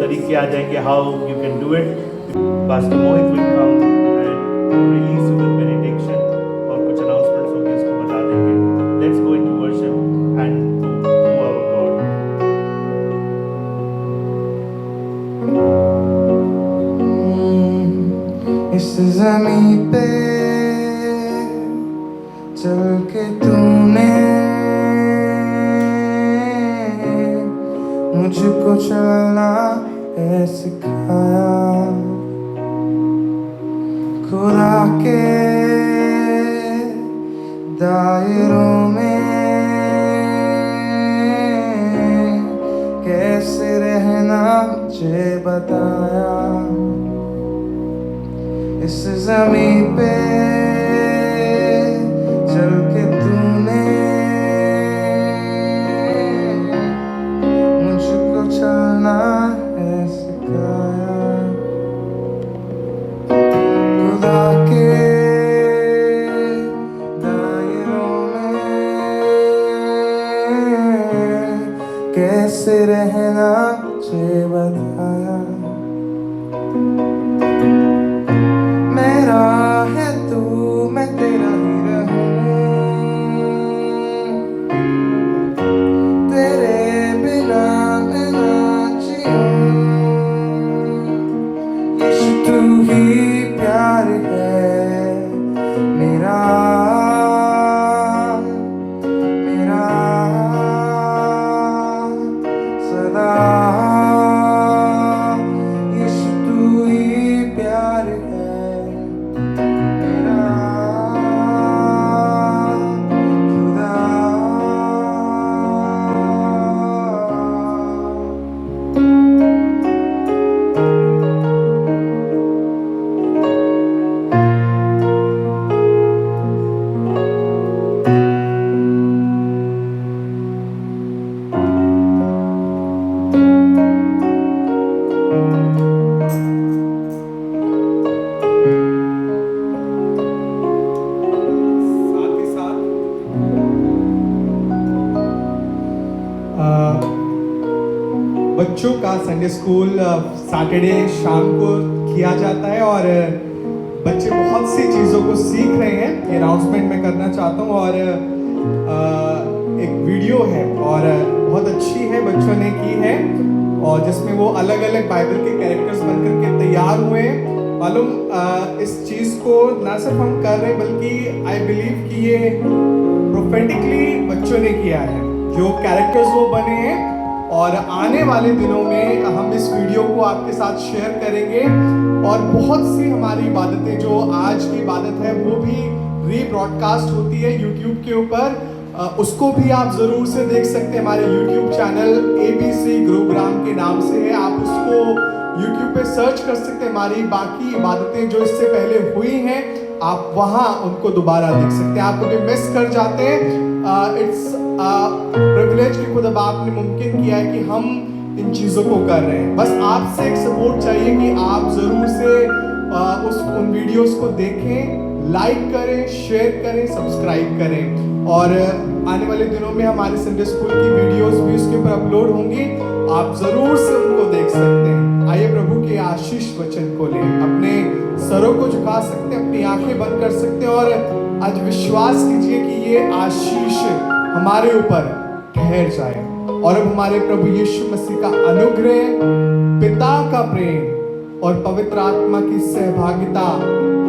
Speaker 1: तरीके आ जाएंगे how you can do it. Pastor Mohit will come and release you with benediction और कुछ announcements होंगे, इसको बता देंगे। Let's go into worship and to our God.
Speaker 4: इस ज़मीं पे चल के तूने मुझको चलना है सिखाया। खुदा के दायरों में कैसे रहना मुझे बताया। इस ज़मीं पे चल के तूने मुझको चलना है सिखाया।
Speaker 5: बच्चों का संडे स्कूल सैटरडे शाम को किया जाता है और बच्चे बहुत सी चीज़ों को सीख रहे हैं। ये अनाउंसमेंट मैं करना चाहता हूँ और एक वीडियो है और बहुत अच्छी है, बच्चों ने की है और जिसमें वो अलग अलग बाइबल के कैरेक्टर्स बनकर के तैयार हुए हैं। मालूम इस चीज़ को ना सिर्फ हम कर रहे हैं बल्कि आई बिलीव कि ये प्रोफेटिकली बच्चों ने किया है, जो कैरेक्टर्स वो बने हैं। और आने वाले दिनों में हम इस वीडियो को आपके साथ शेयर करेंगे और बहुत सी हमारी इबादतें, जो आज की इबादत है वो भी रीब्रॉडकास्ट होती है यूट्यूब के ऊपर, उसको भी आप ज़रूर से देख सकते हैं। हमारे यूट्यूब चैनल ABC गुरुग्राम के नाम से है, आप उसको यूट्यूब पे सर्च कर सकते हैं। हमारी बाकी इबादतें जो इससे पहले हुई हैं आप वहाँ उनको दोबारा देख सकते हैं। आप कभी मिस कर जाते हैं, इट्स प्रिविलेज कि खुद बाप ने मुमकिन किया है कि हम इन चीज़ों को कर रहे हैं। बस आपसे एक सपोर्ट चाहिए कि आप ज़रूर से उन वीडियोस को देखें, लाइक करें, शेयर करें, सब्सक्राइब करें। और आने वाले दिनों में हमारे संडे स्कूल की वीडियोस भी उसके ऊपर अपलोड होंगी, आप ज़रूर से उनको देख सकते हैं। आइए प्रभु के आशीष वचन को लें, अपने सरों को झुका सकते हैं, अपनी आंखें बंद कर सकते हैं और आज विश्वास कीजिए कि ये आशीष हमारे ऊपर ठहर जाए। और अब हमारे प्रभु यीशु मसीह का अनुग्रह, पिता का प्रेम और पवित्र आत्मा की सहभागिता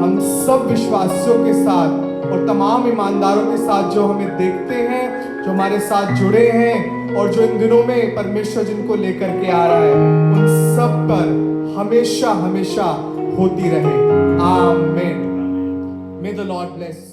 Speaker 5: हम सब विश्वासियों के साथ और तमाम ईमानदारों के साथ जो हमें देखते हैं, जो हमारे साथ जुड़े हैं और जो इन दिनों में परमेश्वर जिनको लेकर के आ रहा है, उन सब पर हमेशा हमेशा होती रहे। आमीन। May the Lord bless.